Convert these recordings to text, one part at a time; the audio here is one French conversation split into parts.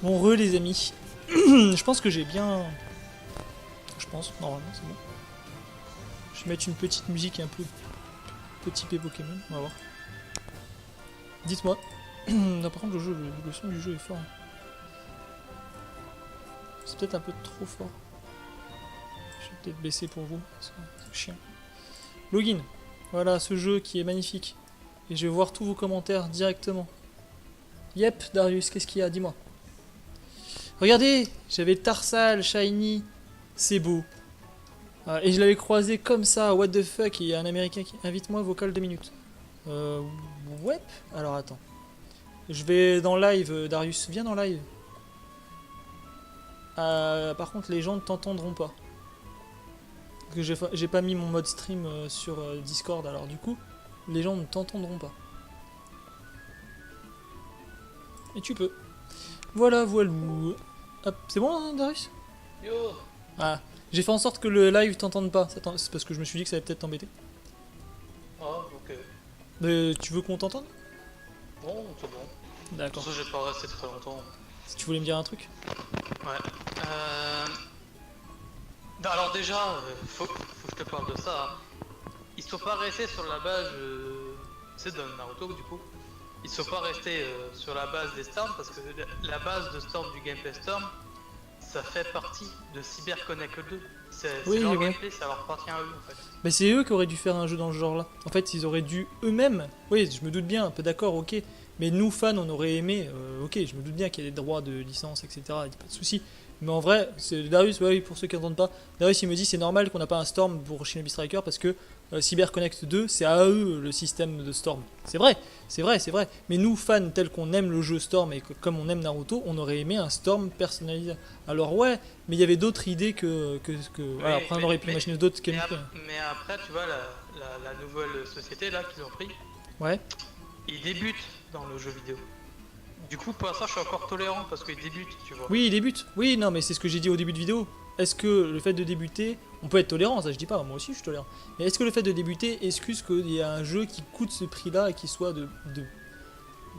Bon les amis. Je pense que j'ai bien... Je pense, normalement c'est bon. Je vais mettre une petite musique un peu typée Pokémon, on va voir. Dites-moi. Non, par contre le son du jeu est fort. C'est peut-être un peu trop fort. Je vais peut-être baisser pour vous. C'est chiant. Login. Voilà ce jeu qui est magnifique. Et je vais voir tous vos commentaires directement. Yep, Darius, qu'est-ce qu'il y a? Dis-moi. Regardez, j'avais Tarsal, Shiny, c'est beau. Et je l'avais croisé comme ça, what the fuck, il y a un américain qui... Invite-moi, vocal 2 minutes. Ouais. Alors attends. Je vais dans live, Darius, viens dans live. Par contre, les gens ne t'entendront pas. Parce que j'ai pas mis mon mode stream sur Discord, alors du coup, les gens ne t'entendront pas. Et tu peux. Voilà, voilou. Hop, c'est bon, hein, Darius? Yo. Ah, j'ai fait en sorte que le live t'entende pas. C'est parce que je me suis dit que ça allait peut-être t'embêter. Ah, ok. Mais tu veux qu'on t'entende? Bon, c'est bon. D'accord. Pour ça, j'ai pas resté très longtemps. Si tu voulais me dire un truc? Ouais. Bah alors déjà, faut que je te parle de ça. Hein. Ils sont pas restés sur la base, c'est dans Naruto du coup. Ils sont pas restés sur la base des Storms parce que la base de Storm du gameplay Storm, ça fait partie de CyberConnect 2. C'est leur gameplay, ça leur appartient à eux en fait. Mais c'est eux qui auraient dû faire un jeu dans ce genre là. En fait, ils auraient dû eux-mêmes. Oui, je me doute bien, un peu d'accord, ok. Mais nous, fans, on aurait aimé. Ok, je me doute bien qu'il y a des droits de licence, etc. Pas de soucis. Mais en vrai, c'est Darius, ouais, pour ceux qui n'entendent pas, Darius il me dit c'est normal qu'on n'a pas un Storm pour Shinobi Striker parce que CyberConnect 2, c'est à eux le système de Storm. C'est vrai, c'est vrai, c'est vrai. Mais nous, fans, tels qu'on aime le jeu Storm et comme on aime Naruto, on aurait aimé un Storm personnalisé. Alors ouais, mais il y avait d'autres idées que oui, voilà, après on aurait pu imaginer d'autres gameplay. Mais après, tu vois, la nouvelle société là qu'ils ont pris, Ouais. ils débutent dans le jeu vidéo. Du coup, pour ça, je suis encore tolérant parce qu'ils débutent, tu vois. Oui, il débute. Oui, non, mais c'est ce que j'ai dit au début de vidéo. Est-ce que le fait de débuter, on peut être tolérant, ça je dis pas, moi aussi je suis tolérant. Mais est-ce que le fait de débuter excuse qu'il y a un jeu qui coûte ce prix-là et qui soit de...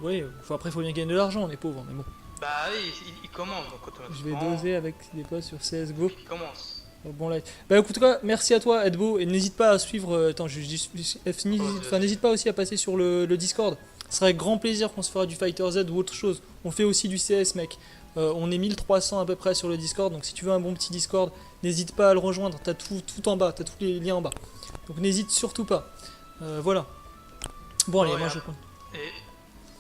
Ouais, après faut bien gagner de l'argent, on est pauvres, mais bon. Bah oui, il commence donc automatiquement. Je vais doser avec des posts sur CSGO. Il commence. Bon live. Bah écoute quoi, merci à toi Edbo et n'hésite pas à suivre. Attends, n'hésite pas aussi à passer sur le Discord. Ce serait avec grand plaisir qu'on se fera du Fighter Z ou autre chose. On fait aussi du CS mec. On est 1300 à peu près sur le Discord, donc si tu veux un bon petit Discord, n'hésite pas à le rejoindre. T'as tout en bas, t'as tous les liens en bas. Donc n'hésite surtout pas. Voilà. Bon allez, moi je compte.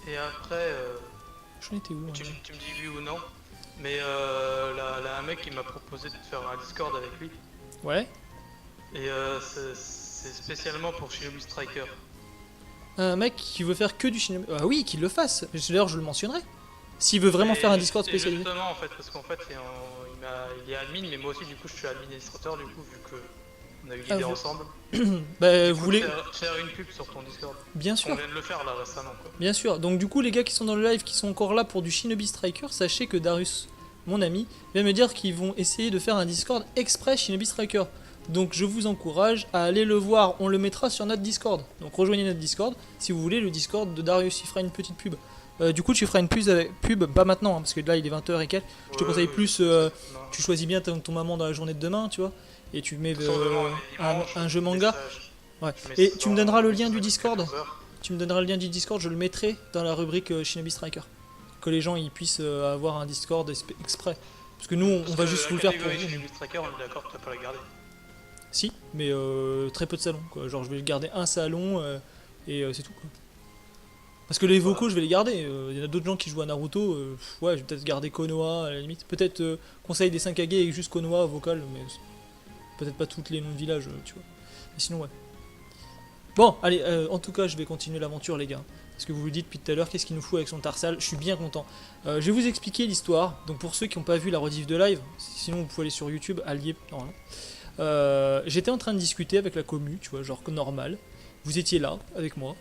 Et après, j'en étais où tu me dis oui ou non. Mais là, un mec qui m'a proposé de faire un Discord avec lui. Ouais. Et c'est spécialement pour Shinobi Striker. Un mec qui veut faire que du Shinobi... Ah oui, qu'il le fasse. D'ailleurs, je le mentionnerai. S'il veut vraiment faire un Discord spécialisé. Justement, en fait, parce qu'en fait, il est admin, mais moi aussi, du coup, je suis administrateur, du coup, vu que on a eu l'idée ensemble. Bah, vous voulez faire une pub sur ton Discord. Bien sûr. On vient de le faire là récemment. Quoi. Bien sûr. Donc du coup, les gars qui sont dans le live, qui sont encore là pour du Shinobi Striker, sachez que Darius, mon ami, vient me dire qu'ils vont essayer de faire un Discord exprès Shinobi Striker. Donc je vous encourage à aller le voir, on le mettra sur notre Discord. Donc rejoignez notre Discord, si vous voulez, le Discord de Darius, il fera une petite pub. Du coup tu feras une pub, pas maintenant, hein, parce que là il est 20h et quelques. Je te conseille plus, tu choisis bien ton moment dans la journée de demain, tu vois. Et tu mets un jeu manga. Ouais. Et tu me donneras le lien du Discord. Tu me donneras le lien du Discord, je le mettrai dans la rubrique Shinobi Striker. Que les gens ils puissent avoir un Discord exprès. Parce que nous on va juste vous le faire pour vous. Shinobi Striker, on est d'accord, tu vas pas la garder. Si, mais très peu de salons quoi. Genre je vais garder un salon et c'est tout quoi. Parce que les vocaux je vais les garder. Il y en a d'autres gens qui jouent à Naruto. Ouais, je vais peut-être garder Konoha à la limite. Peut-être conseil des 5 Kage avec juste Konoha vocal, mais peut-être pas toutes les noms de villages, tu vois. Mais sinon ouais. Bon, allez, en tout cas je vais continuer l'aventure les gars. Parce que vous vous dites depuis tout à l'heure qu'est-ce qu'il nous fout avec son Tarsal. Je suis bien content. Je vais vous expliquer l'histoire. Donc pour ceux qui n'ont pas vu la rediff de live, sinon vous pouvez aller sur YouTube, allié, normalement. J'étais en train de discuter avec la commu, tu vois, genre normal. Vous étiez là, avec moi,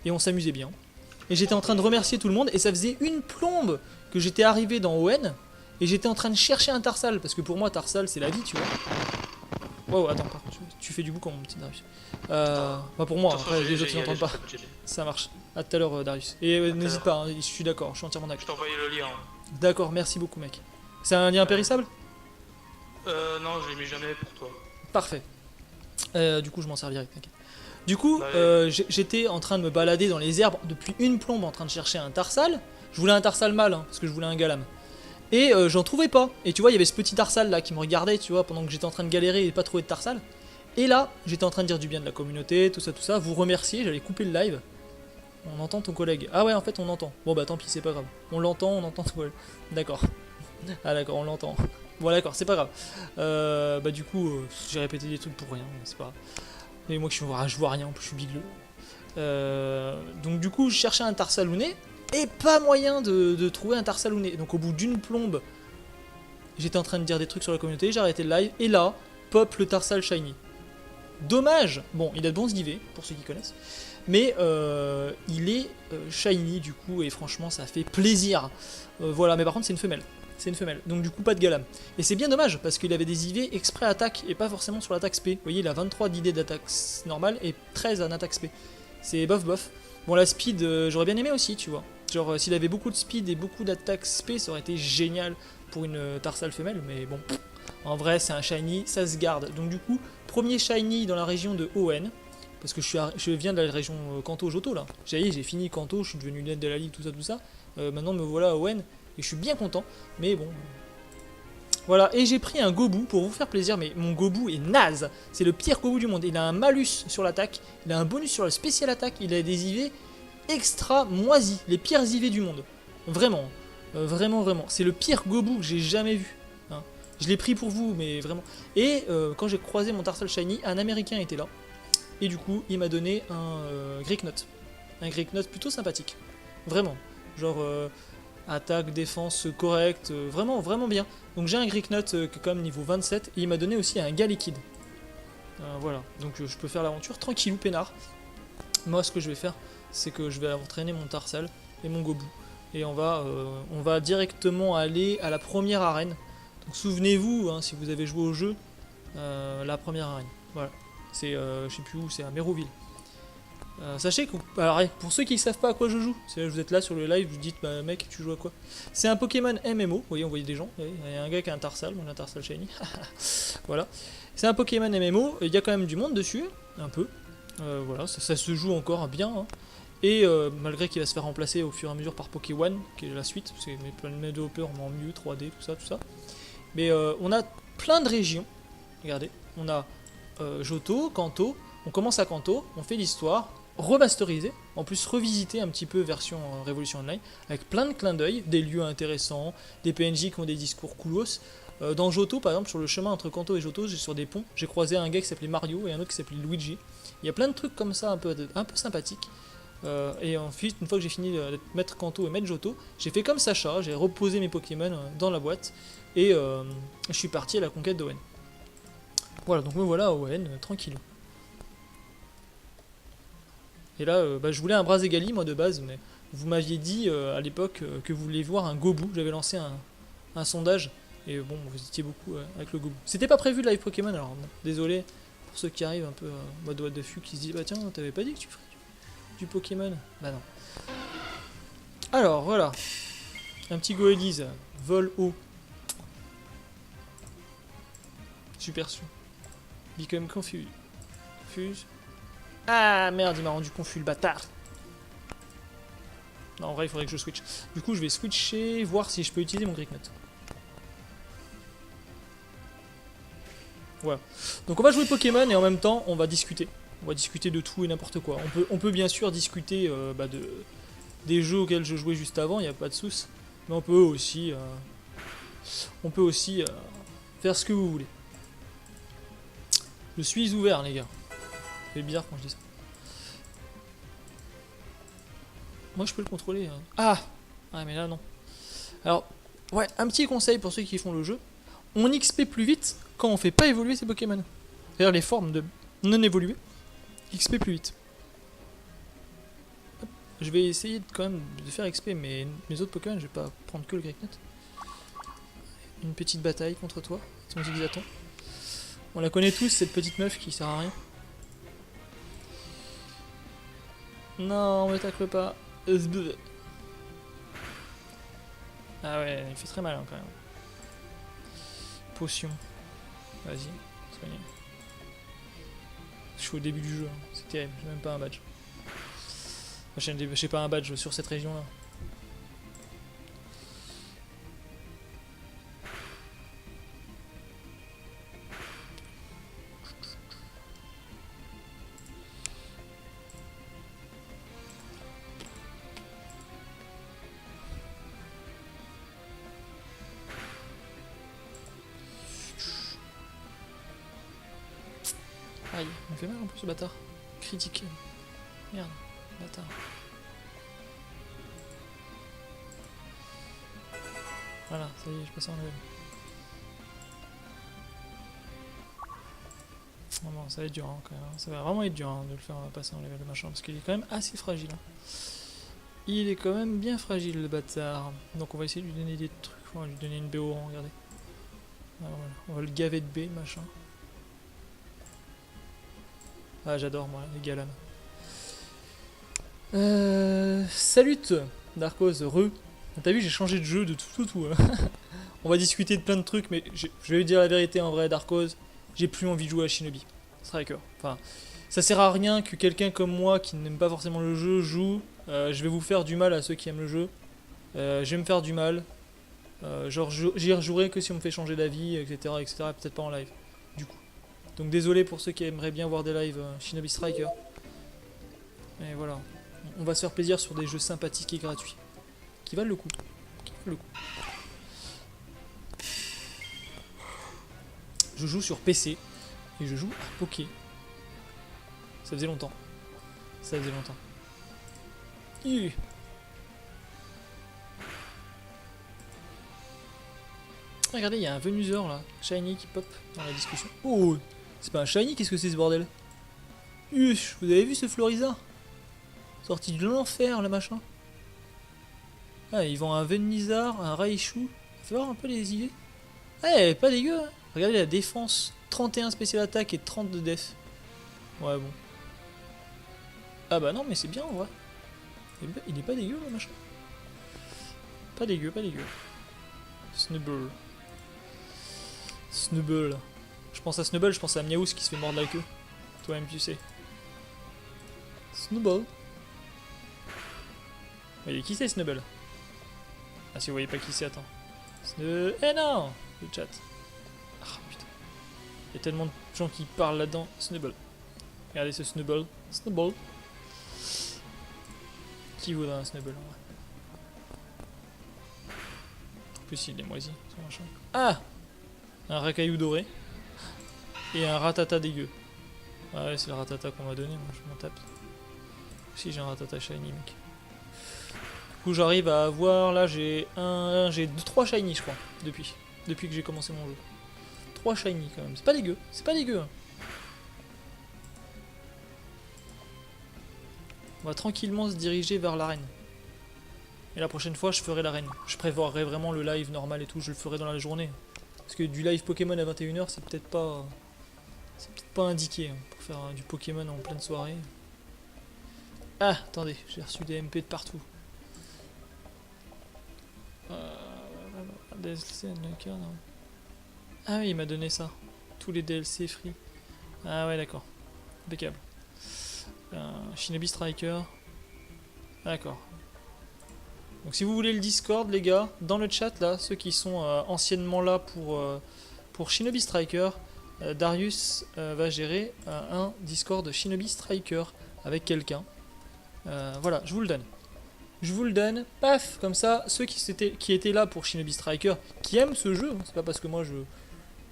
et on s'amusait bien. Et j'étais en train de remercier tout le monde, et ça faisait une plombe que j'étais arrivé dans ON, et j'étais en train de chercher un Tarsal, parce que pour moi, Tarsal, c'est la vie, tu vois. Wow, attends, par contre, tu fais du boucan, mon petit Darius. Bah pour moi, De toute façon, après les j'ai autres y allé, n'entendent pas. j'ai pas de gêner. Ça marche. À tout à l'heure, Darius. Et À tout à n'hésite l'heure. pas, hein, je suis d'accord, je suis entièrement Je d'accord. t'ai envoyé le lien. D'accord, merci beaucoup, mec. C'est un lien impérissable? Non, je l'ai mis jamais pour toi. Parfait. Du coup, je m'en servirai, t'inquiète. Du coup, Bah, j'étais en train de me balader dans les herbes depuis une plombe en train de chercher un tarsal. Je voulais un tarsal mâle, hein, parce que je voulais un galam. Et j'en trouvais pas. Et tu vois, il y avait ce petit tarsal là qui me regardait, tu vois, pendant que j'étais en train de galérer et pas trouver de tarsal. Et là, j'étais en train de dire du bien de la communauté, tout ça, vous remercier, j'allais couper le live. On entend ton collègue. Ah ouais, en fait, on entend. Bon bah tant pis, c'est pas grave. On entend ton collègue. D'accord. Ah d'accord, on l'entend. Bon d'accord, c'est pas grave. Bah du coup, j'ai répété des trucs pour rien, c'est pas grave. Mais moi je vois rien, en plus je suis bigleux. Donc du coup, je cherchais un tarsalounet et pas moyen de trouver un tarsalounet. Donc au bout d'une plombe, j'étais en train de dire des trucs sur la communauté, j'ai arrêté le live et là, pop le tarsal shiny. Dommage, bon, il a de bons IV pour ceux qui connaissent, mais il est shiny du coup et franchement ça fait plaisir. Voilà, mais par contre c'est une femelle. C'est une femelle, donc du coup pas de galam. Et c'est bien dommage parce qu'il avait des IV exprès attaque et pas forcément sur l'attaque SP. Vous voyez, il a 23 d'ID d'attaque normale et 13 en attaque SP. C'est bof bof. Bon, la speed, j'aurais bien aimé aussi, tu vois. Genre, s'il avait beaucoup de speed et beaucoup d'attaque SP, ça aurait été génial pour une tarsale femelle, mais bon. En vrai, c'est un shiny, ça se garde. Donc du coup, premier shiny dans la région de ON. Parce que je viens de la région Kanto-Johto là. J'ai fini Kanto, je suis devenu net de la ligue, tout ça. Maintenant me voilà à ON. Et je suis bien content, mais bon. Voilà, et j'ai pris un Gobu pour vous faire plaisir, mais mon Gobu est naze. C'est le pire Gobu du monde. Il a un malus sur l'attaque, il a un bonus sur la spécial attaque, il a des IV extra moisis, les pires IV du monde. Vraiment, vraiment. C'est le pire Gobu que j'ai jamais vu. Hein. Je l'ai pris pour vous, mais vraiment. Et quand j'ai croisé mon Tarsal Shiny, un américain était là. Et du coup, il m'a donné un Greek Note. Un Greek Note plutôt sympathique. Vraiment. Genre. Attaque, défense correcte, vraiment bien. Donc j'ai un Greek Note qui est quand même niveau 27 et il m'a donné aussi un gars liquide. Voilà, donc je peux faire l'aventure tranquillou peinard. Moi ce que je vais faire, c'est que je vais entraîner mon Tarsal et mon Gobu. Et on va directement aller à la première arène. Donc souvenez-vous, hein, si vous avez joué au jeu, la première arène. Voilà, c'est je sais plus où, c'est à Méroville. Sachez que, alors, pour ceux qui ne savent pas à quoi je joue, vous êtes là sur le live, vous dites bah mec tu joues à quoi? C'est un Pokémon MMO, vous voyez on voyait des gens, il y a un gars qui a un Tarsal, on a un Tarsal Shiny, voilà. C'est un Pokémon MMO, il y a quand même du monde dessus, un peu, voilà, ça se joue encore bien, hein. Et malgré qu'il va se faire remplacer au fur et à mesure par Pokéone, qui est la suite, parce que plein de développeurs en mieux, 3D, tout ça. Mais on a plein de régions, regardez, on a Johto, Kanto, on commence à Kanto, on fait l'histoire, remasterisé, en plus revisité un petit peu version Révolution Online, avec plein de clins d'œil, des lieux intéressants, des PNJ qui ont des discours coolos. Dans Johto, par exemple, sur le chemin entre Kanto et Johto, sur des ponts, j'ai croisé un gars qui s'appelait Mario et un autre qui s'appelait Luigi. Il y a plein de trucs comme ça, un peu sympathiques. Et ensuite, une fois que j'ai fini de mettre Kanto et mettre Johto, j'ai fait comme Sacha, j'ai reposé mes Pokémon dans la boîte et je suis parti à la conquête d'Owen. Voilà, donc me voilà à Owen, tranquille. Et là, je voulais un Brazegali, moi de base, mais vous m'aviez dit à l'époque que vous vouliez voir un Gobu. J'avais lancé un sondage, et bon, vous étiez beaucoup avec le Gobu. C'était pas prévu de live Pokémon, alors bon, désolé pour ceux qui arrivent un peu en mode what the fuck, qui se disent bah tiens, t'avais pas dit que tu ferais du Pokémon? Bah non. Alors voilà, un petit Goélise, vol haut. Super sûr. Become confused. Confuse. Ah merde, il m'a rendu confus le bâtard. Non, en vrai, il faudrait que je switch. Du coup, je vais switcher, voir si je peux utiliser mon Greek Note. Voilà. Donc on va jouer Pokémon et en même temps, on va discuter. On va discuter de tout et n'importe quoi. On peut bien sûr discuter des jeux auxquels je jouais juste avant, il n'y a pas de souci. Mais on peut aussi, faire ce que vous voulez. Je suis ouvert, les gars. C'est bizarre quand je dis ça. Moi je peux le contrôler. Ah mais là non. Alors, ouais, un petit conseil pour ceux qui font le jeu. On XP plus vite quand on fait pas évoluer ses Pokémon. C'est-à-dire les formes de non évoluées. XP plus vite. Hop. Je vais essayer quand même de faire XP mes autres Pokémon. Je vais pas prendre que le Great Note. Une petite bataille contre toi. C'est mon Zigzaton. On la connaît tous, cette petite meuf qui sert à rien. Non, me tacle pas. Ah ouais, il fait très mal hein, quand même. Potion. Vas-y, soignez. Je suis au début du jeu, hein. C'est terrible, j'ai même pas un badge. Enfin, j'ai pas un badge sur cette région là. Aïe, il me fait mal en plus ce bâtard. Critique. Merde, bâtard. Voilà, ça y est, je passe en level. Oh bon, ça va être dur hein, quand même. Ça va vraiment être dur hein, de le faire passer en level le machin, parce qu'il est quand même assez fragile. Hein. Il est quand même bien fragile le bâtard. Donc on va essayer de lui donner des trucs. On va lui donner une BO, regardez. Alors, voilà. On va le gaver de B, machin. Ah j'adore moi les galanes. Salut Darkos, re. T'as vu j'ai changé de jeu de tout. Hein. On va discuter de plein de trucs mais je vais lui dire la vérité en vrai Darkos. J'ai plus envie de jouer à Shinobi. Striker. Enfin, ça sert à rien que quelqu'un comme moi qui n'aime pas forcément le jeu joue. Je vais vous faire du mal à ceux qui aiment le jeu. Je vais me faire du mal. Genre j'y rejouerai que si on me fait changer d'avis, etc. Peut-être pas en live. Du coup. Donc désolé pour ceux qui aimeraient bien voir des lives Shinobi Striker. Et voilà. On va se faire plaisir sur des jeux sympathiques et gratuits. Qui valent le coup. Je joue sur PC. Et je joue à Poké. Ça faisait longtemps. Regardez, il y a un Venusaur là. Shiny qui pop dans la discussion. Oh, c'est pas un Shiny, qu'est-ce que c'est ce bordel? Vous avez vu ce Florizard? Sorti de l'enfer, le machin. Ah, ils vendent un Venusaur, un Raichu. Fais voir un peu les idées. Eh, pas dégueu, hein. Regardez la défense. 31 spécial attaque et 30 de def. Ouais, bon. Ah bah non, mais c'est bien en vrai. Il est pas dégueu, le machin. Pas dégueu. Snubble. Je pense à Snubble, je pense à Miaous qui se fait mordre la queue. Toi-même, tu sais. Snubble. Mais qui c'est Snubble? Ah, si vous voyez pas qui c'est, attends. Eh non! Le chat. Ah putain. Il y a tellement de gens qui parlent là-dedans. Snubble. Regardez ce Snubble. Qui voudrait un Snubble en vrai? En plus, il est moisi. Ah! Un racaillou doré. Et un ratata dégueu. Ah ouais, c'est le ratata qu'on m'a donné, moi je m'en tape. Si j'ai un ratata shiny, mec. Du coup, j'arrive à avoir. Là, j'ai 3 shiny, je crois. Depuis que j'ai commencé mon jeu. 3 shiny quand même. C'est pas dégueu. Hein. On va tranquillement se diriger vers l'arène. Et la prochaine fois, je ferai l'arène. Je prévoirai vraiment le live normal et tout. Je le ferai dans la journée. Parce que du live Pokémon à 21 h, c'est peut-être pas. C'est peut-être pas indiqué hein, pour faire du Pokémon en pleine soirée. Ah, attendez, j'ai reçu des MP de partout. DLC Unlocker, non. Ah oui, il m'a donné ça. Tous les DLC free. Ah ouais, d'accord. Impeccable. Shinobi Striker. D'accord. Donc si vous voulez le Discord, les gars, dans le chat, là, ceux qui sont anciennement là pour Shinobi Striker, Darius va gérer un Discord Shinobi Striker avec quelqu'un. Voilà, je vous le donne. Paf, comme ça, ceux qui étaient là pour Shinobi Striker, qui aiment ce jeu, c'est pas parce que moi je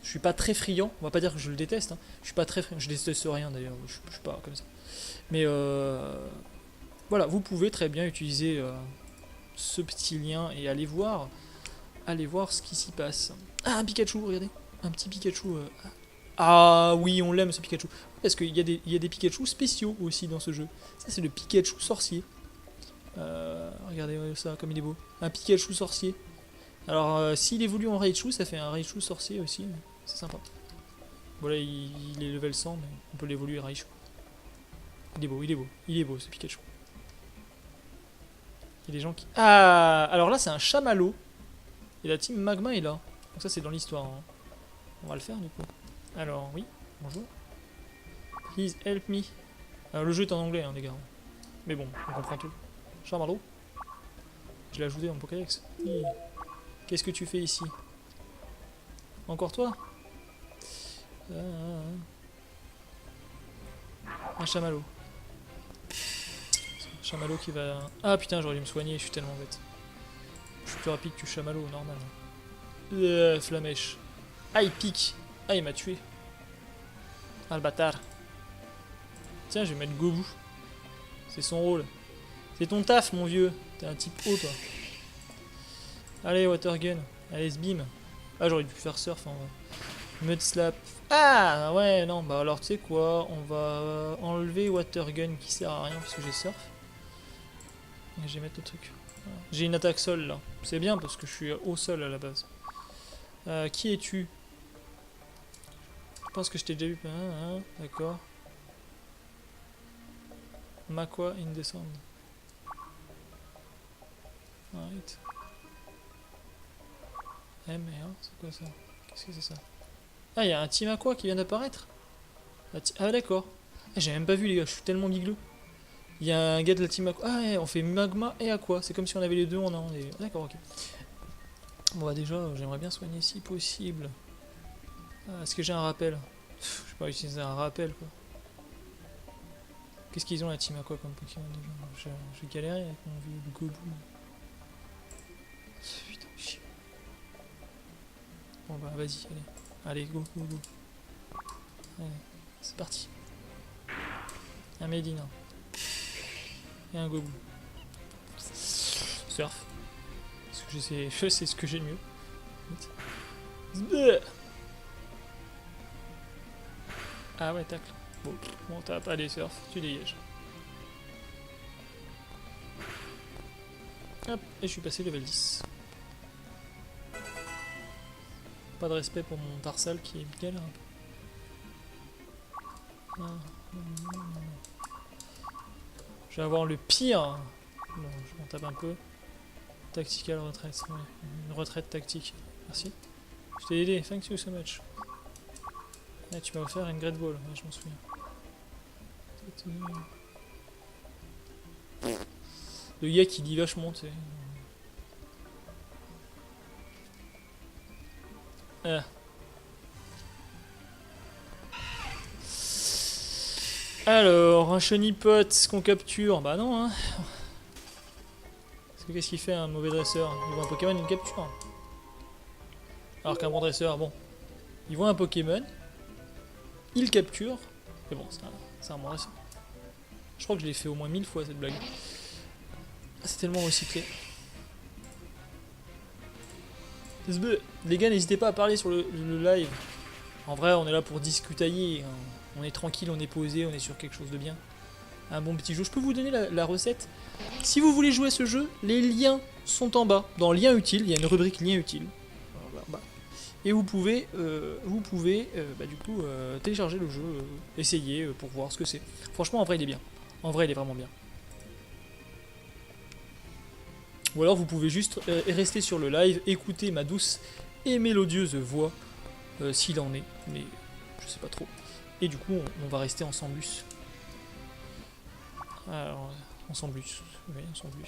suis pas très friand, on va pas dire que je le déteste, hein. Je suis pas très friand, je déteste rien d'ailleurs, je suis pas comme ça. Mais voilà, vous pouvez très bien utiliser ce petit lien et aller voir ce qui s'y passe. Ah, un Pikachu, regardez, un petit Pikachu. Ah oui, on l'aime ce Pikachu. Parce qu'il y a des Pikachu spéciaux aussi dans ce jeu. Ça, c'est le Pikachu sorcier. Regardez ça, comme il est beau. Un Pikachu sorcier. Alors, s'il évolue en Raichu, ça fait un Raichu sorcier aussi. C'est sympa. Voilà, il est level 100, mais on peut l'évoluer Raichu. Il est beau, il est beau, il est beau ce Pikachu. Il y a des gens qui... Ah, alors là c'est un chamallow. Et la team Magma est là. Donc ça c'est dans l'histoire. Hein. On va le faire du coup. Alors oui, bonjour. Please help me. Alors le jeu est en anglais hein, les gars. Mais bon, on comprend tout. Chamallow. Je l'ai ajouté en Pokédex. Oui. Qu'est-ce que tu fais ici? Encore toi? Un chamallow. Un chamallow qui va... Ah putain, j'aurais dû me soigner, je suis tellement bête. Je suis plus rapide que chamallow, normal. Flamèche. Ah, il pique. Ah, il m'a tué. Ah, le bâtard. Tiens, je vais mettre Gobu. C'est son rôle. C'est ton taf, mon vieux. T'es un type haut, toi. Allez, Watergun. Allez, Sbim. Ah, j'aurais dû faire surf en vrai. Mud Slap. Ah, ouais, non. Bah, alors, tu sais quoi? On va enlever Watergun qui sert à rien puisque j'ai surf. Et je vais mettre le truc. Voilà. J'ai une attaque sol là. C'est bien parce que je suis au sol à la base. Qui es-tu? Je pense que je t'ai déjà vu. D'accord. Makwa in the Sound. Right. M et A, c'est quoi ça? Qu'est-ce que c'est ça? Ah, il y a un team Aqua qui vient d'apparaître. Ah, d'accord. Ah, j'ai même pas vu, les gars, je suis tellement bigleux. Il y a un gars de la team Aqua. Ah, ouais, on fait Magma et Aqua. C'est comme si on avait les deux en un. D'accord, ok. Bon, bah, déjà, j'aimerais bien soigner si possible. Ah, est-ce que j'ai un rappel? Je vais pas utiliser un rappel, quoi. Qu'est-ce qu'ils ont la team Aqua comme Pokémon déjà? J'ai galéré avec mon vieux Gobu. Putain, chier. Bon bah vas-y, allez. Allez, go, go, go. Allez, c'est parti. Un Medina. Et un Gobu. Surf. Parce que je sais ce que j'ai de mieux. Ah ouais, tacle. Bon t'as pas les surf, tu dégages. Hop, et je suis passé level 10. Pas de respect pour mon Tarsal qui galère un peu. Je vais avoir le pire. Bon, je m'en tape un peu. Tactical retraite, ouais. Une retraite tactique. Merci. Je t'ai aidé, thank you so much. Ah, tu m'as offert une Great Ball, ouais, je m'en souviens. Le gars qui dit vachement, tu sais. Ah. Alors, un chenipot qu'on capture. Bah non, hein. Parce que qu'est-ce qu'il fait un mauvais dresseur? Il voit un Pokémon, il le capture. Alors qu'un bon dresseur, bon. Il voit un Pokémon, il le capture. Mais bon, c'est un bon dresseur. Je crois que je l'ai fait au moins 1000 fois cette blague. Ah, c'est tellement recyclé. Les gars, n'hésitez pas à parler sur le live. En vrai, on est là pour discutailler. On est tranquille, on est posé, on est sur quelque chose de bien. Un bon petit jeu. Je peux vous donner la recette. Si vous voulez jouer à ce jeu, les liens sont en bas. Dans liens utiles, il y a une rubrique liens utiles. Et vous pouvez du coup télécharger le jeu, essayer pour voir ce que c'est. Franchement, en vrai, il est bien. En vrai, il est vraiment bien. Ou alors, vous pouvez juste rester sur le live, écouter ma douce et mélodieuse voix, s'il en est, mais je sais pas trop. Et du coup, on va rester ensemble. Alors, ensemble. Oui, ensemble, bien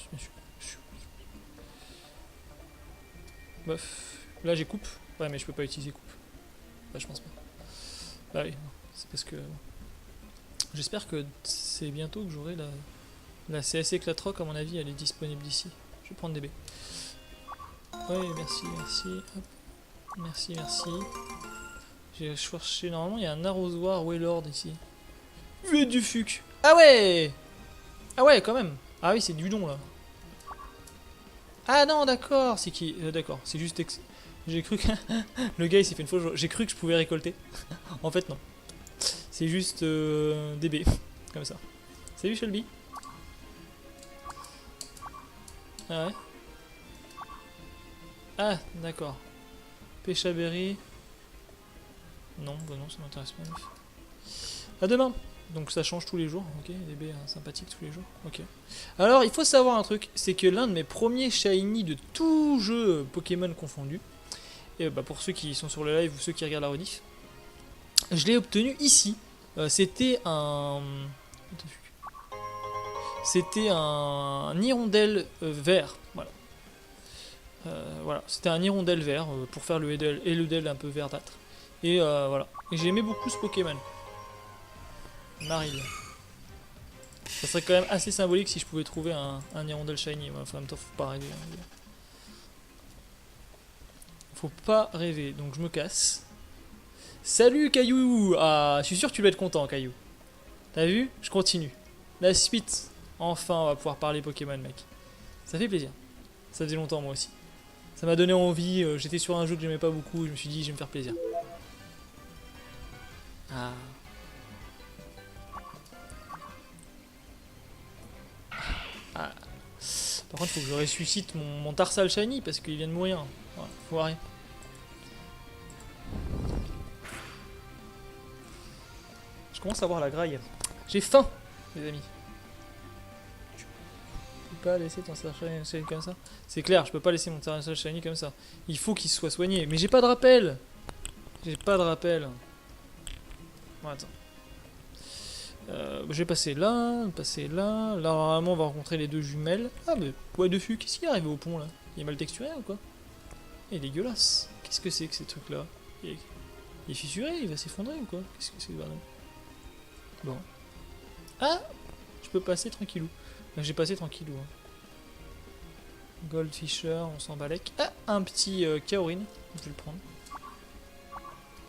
sûr. Bof. Là, j'ai coupe. Ouais, mais je peux pas utiliser coupe. Bah, je pense pas. Bah oui, c'est parce que... J'espère que c'est bientôt que j'aurai la CS Éclatroc, à mon avis, elle est disponible d'ici. Je vais prendre des baies. Ouais, merci. Hop. Merci. J'ai cherché, normalement, il y a un arrosoir Wailord ici. Vue du fuc. Ah ouais, quand même. Ah oui, c'est du don, là. Ah non, d'accord. C'est qui d'accord, c'est juste... J'ai cru que... Le gars, il s'est fait une fois... J'ai cru que je pouvais récolter. En fait, non. C'est juste des baies. Comme ça. Salut, Shelby. Ah ouais. Ah, d'accord. Pêche à berry. Non, bah non, ça m'intéresse pas, meuf. À demain. Donc ça change tous les jours, ok, des baies sympathiques tous les jours, ok. Alors il faut savoir un truc, c'est que l'un de mes premiers shiny de tout jeu Pokémon confondu, et bah pour ceux qui sont sur le live ou ceux qui regardent la rediff, je l'ai obtenu ici. C'était un... C'était un hirondelle vert, voilà. Voilà, c'était un hirondelle vert pour faire le Eludel un peu verdâtre. Et voilà, et j'aimais beaucoup ce Pokémon. Maril. Ça serait quand même assez symbolique si je pouvais trouver un hirondelle shiny. Enfin, en même temps, faut pas rêver. Hein. Faut pas rêver, donc je me casse. Salut Caillou! Ah, je suis sûr que tu dois être content, Caillou. T'as vu? Je continue. La suite. Enfin, on va pouvoir parler Pokémon, mec. Ça fait plaisir. Ça faisait longtemps, moi aussi. Ça m'a donné envie. J'étais sur un jeu que j'aimais pas beaucoup. Je me suis dit, je vais me faire plaisir. Ah. Ah. Par contre, faut que je ressuscite mon Tarsal Shiny parce qu'il vient de mourir. Voilà, faut arrêter. Je commence à avoir la graille. J'ai faim, les amis. Je peux pas laisser ton Tarsal Shiny comme ça. C'est clair, je peux pas laisser mon Tarsal Shiny comme ça. Il faut qu'il soit soigné. Mais j'ai pas de rappel. J'ai pas de rappel. Bon, attends. Je vais passer là, Là, normalement, on va rencontrer les deux jumelles. Ah, mais what the fuck, qu'est-ce qui est arrivé au pont là? Il est mal texturé ou quoi? Il est dégueulasse. Qu'est-ce que c'est que ces trucs là? Il est fissuré, il va s'effondrer ou quoi? Qu'est-ce que c'est que bordel? Bon. Ah! Je peux passer tranquillou. J'ai passé tranquillou. Hein. Goldfisher, on s'en balèque. Ah! Un petit Kaorin. Je vais le prendre.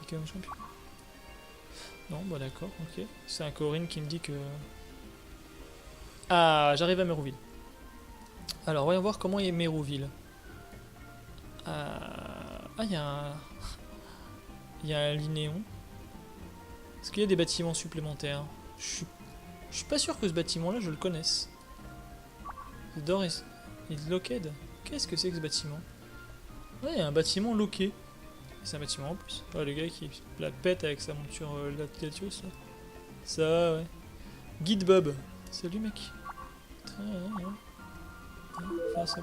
Kaorin champion. Non, bah d'accord, ok. C'est un Kaorin qui me dit que... Ah, j'arrive à Mérouville. Alors, voyons voir comment est Mérouville. Ah, il y a un... Il y a un Linéon. Est-ce qu'il y a des bâtiments supplémentaires? Je suis pas sûr que ce bâtiment-là, je le connaisse. Doris is locked. Qu'est-ce que c'est que ce bâtiment? Ouais, il y a un bâtiment loqué. C'est un bâtiment en plus. Ouais, le gars qui la pète avec sa monture Latios là. Ça, ouais. Guide Bob. Salut, mec. Très bien. Faire ça,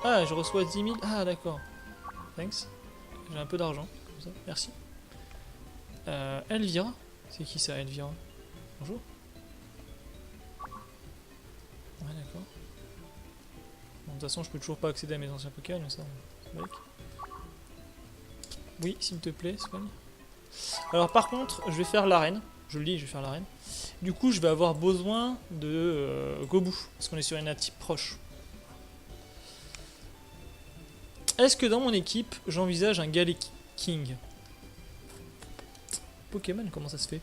Ah, je reçois 10 000. Ah, d'accord. Thanks. J'ai un peu d'argent. Comme ça. Merci. Elvira. C'est qui ça, Elvira? Bonjour. Ouais, d'accord. Bon, de toute façon, je peux toujours pas accéder à mes anciens Pokémon, mais ça, on va. Oui, s'il te plaît, soigne. Alors, par contre, je vais faire l'arène. Je le dis, je vais faire l'arène. Du coup, je vais avoir besoin de Gobu, parce qu'on est sur une type proche. Est-ce que dans mon équipe, j'envisage un King? Pokémon, comment ça se fait?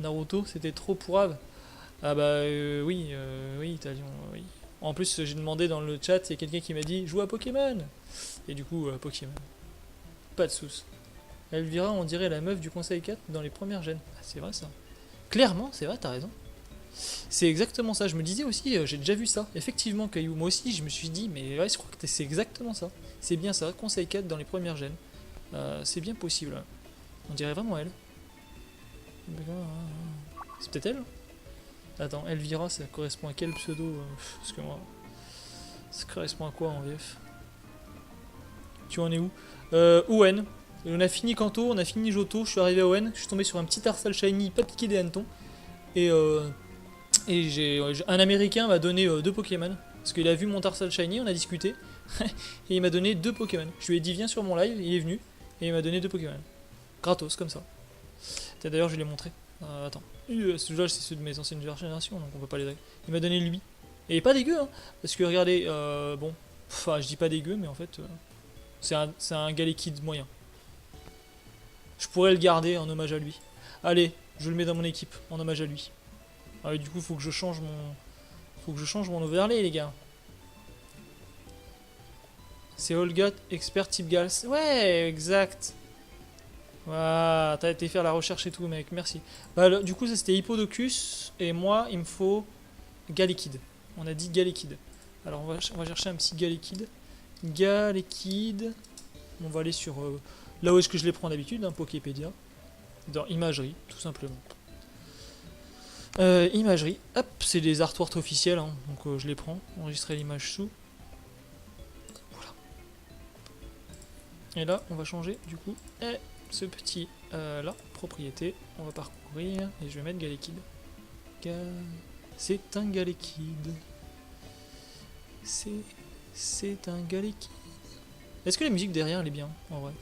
Naruto, c'était trop pourrave. Ah bah oui, Italian, oui. En plus, j'ai demandé dans le chat, il y a quelqu'un qui m'a dit joue à Pokémon. Et du coup, Pokémon. Pas de soucis. Elvira, on dirait la meuf du Conseil 4 dans les premières gènes. Ah, c'est vrai ça. Clairement, c'est vrai, t'as raison. C'est exactement ça. Je me disais aussi, j'ai déjà vu ça. Effectivement, Caillou. Moi aussi, je me suis dit, mais ouais, je crois que c'est exactement ça. C'est bien ça, Conseil 4 dans les premières gènes. C'est bien possible. On dirait vraiment elle. C'est peut-être elle? Attends, Elvira, ça correspond à quel pseudo? Parce que moi, ça correspond à quoi en VF? Tu en es où? Owen. On a fini Kanto, on a fini Johto, je suis arrivé à Owen, je suis tombé sur un petit Tarsal Shiny, pas piqué des hannetons. Et un américain m'a donné 2 Pokémon. Parce qu'il a vu mon Tarsal Shiny, on a discuté. Et il m'a donné 2 Pokémon. Je lui ai dit viens sur mon live, il est venu. Et il m'a donné 2 Pokémon. Gratos, comme ça. D'ailleurs, je l'ai montré. Attends. Celui-là, c'est ceux de mes anciennes générations, donc on peut pas les... Il m'a donné lui. Et pas dégueu, hein. Parce que regardez, bon. Enfin, je dis pas dégueu, mais en fait, c'est un Galekid moyen. Je pourrais le garder en hommage à lui. Allez, je le mets dans mon équipe, en hommage à lui. Ah oui, du coup, faut que je change mon overlay, les gars. C'est Olga, expert type Gals. Ouais, exact. Voilà, t'as été faire la recherche et tout, mec, merci. Bah, du coup, ça c'était Hippodocus, et moi, il me faut Galekid. On a dit Galekid. Alors, on va chercher un petit Galekid. Galekid. On va aller sur là où est-ce que je les prends d'habitude, hein, Poképédia. Dans imagerie, tout simplement. Imagerie, hop, c'est les artworks officiels, hein, donc je les prends. Enregistrer l'image sous. Voilà. Et là, on va changer du coup ce petit là, propriété. On va parcourir et je vais mettre Galekid. C'est un Galekid. C'est un Galekid. Est-ce que la musique derrière elle est bien en vrai?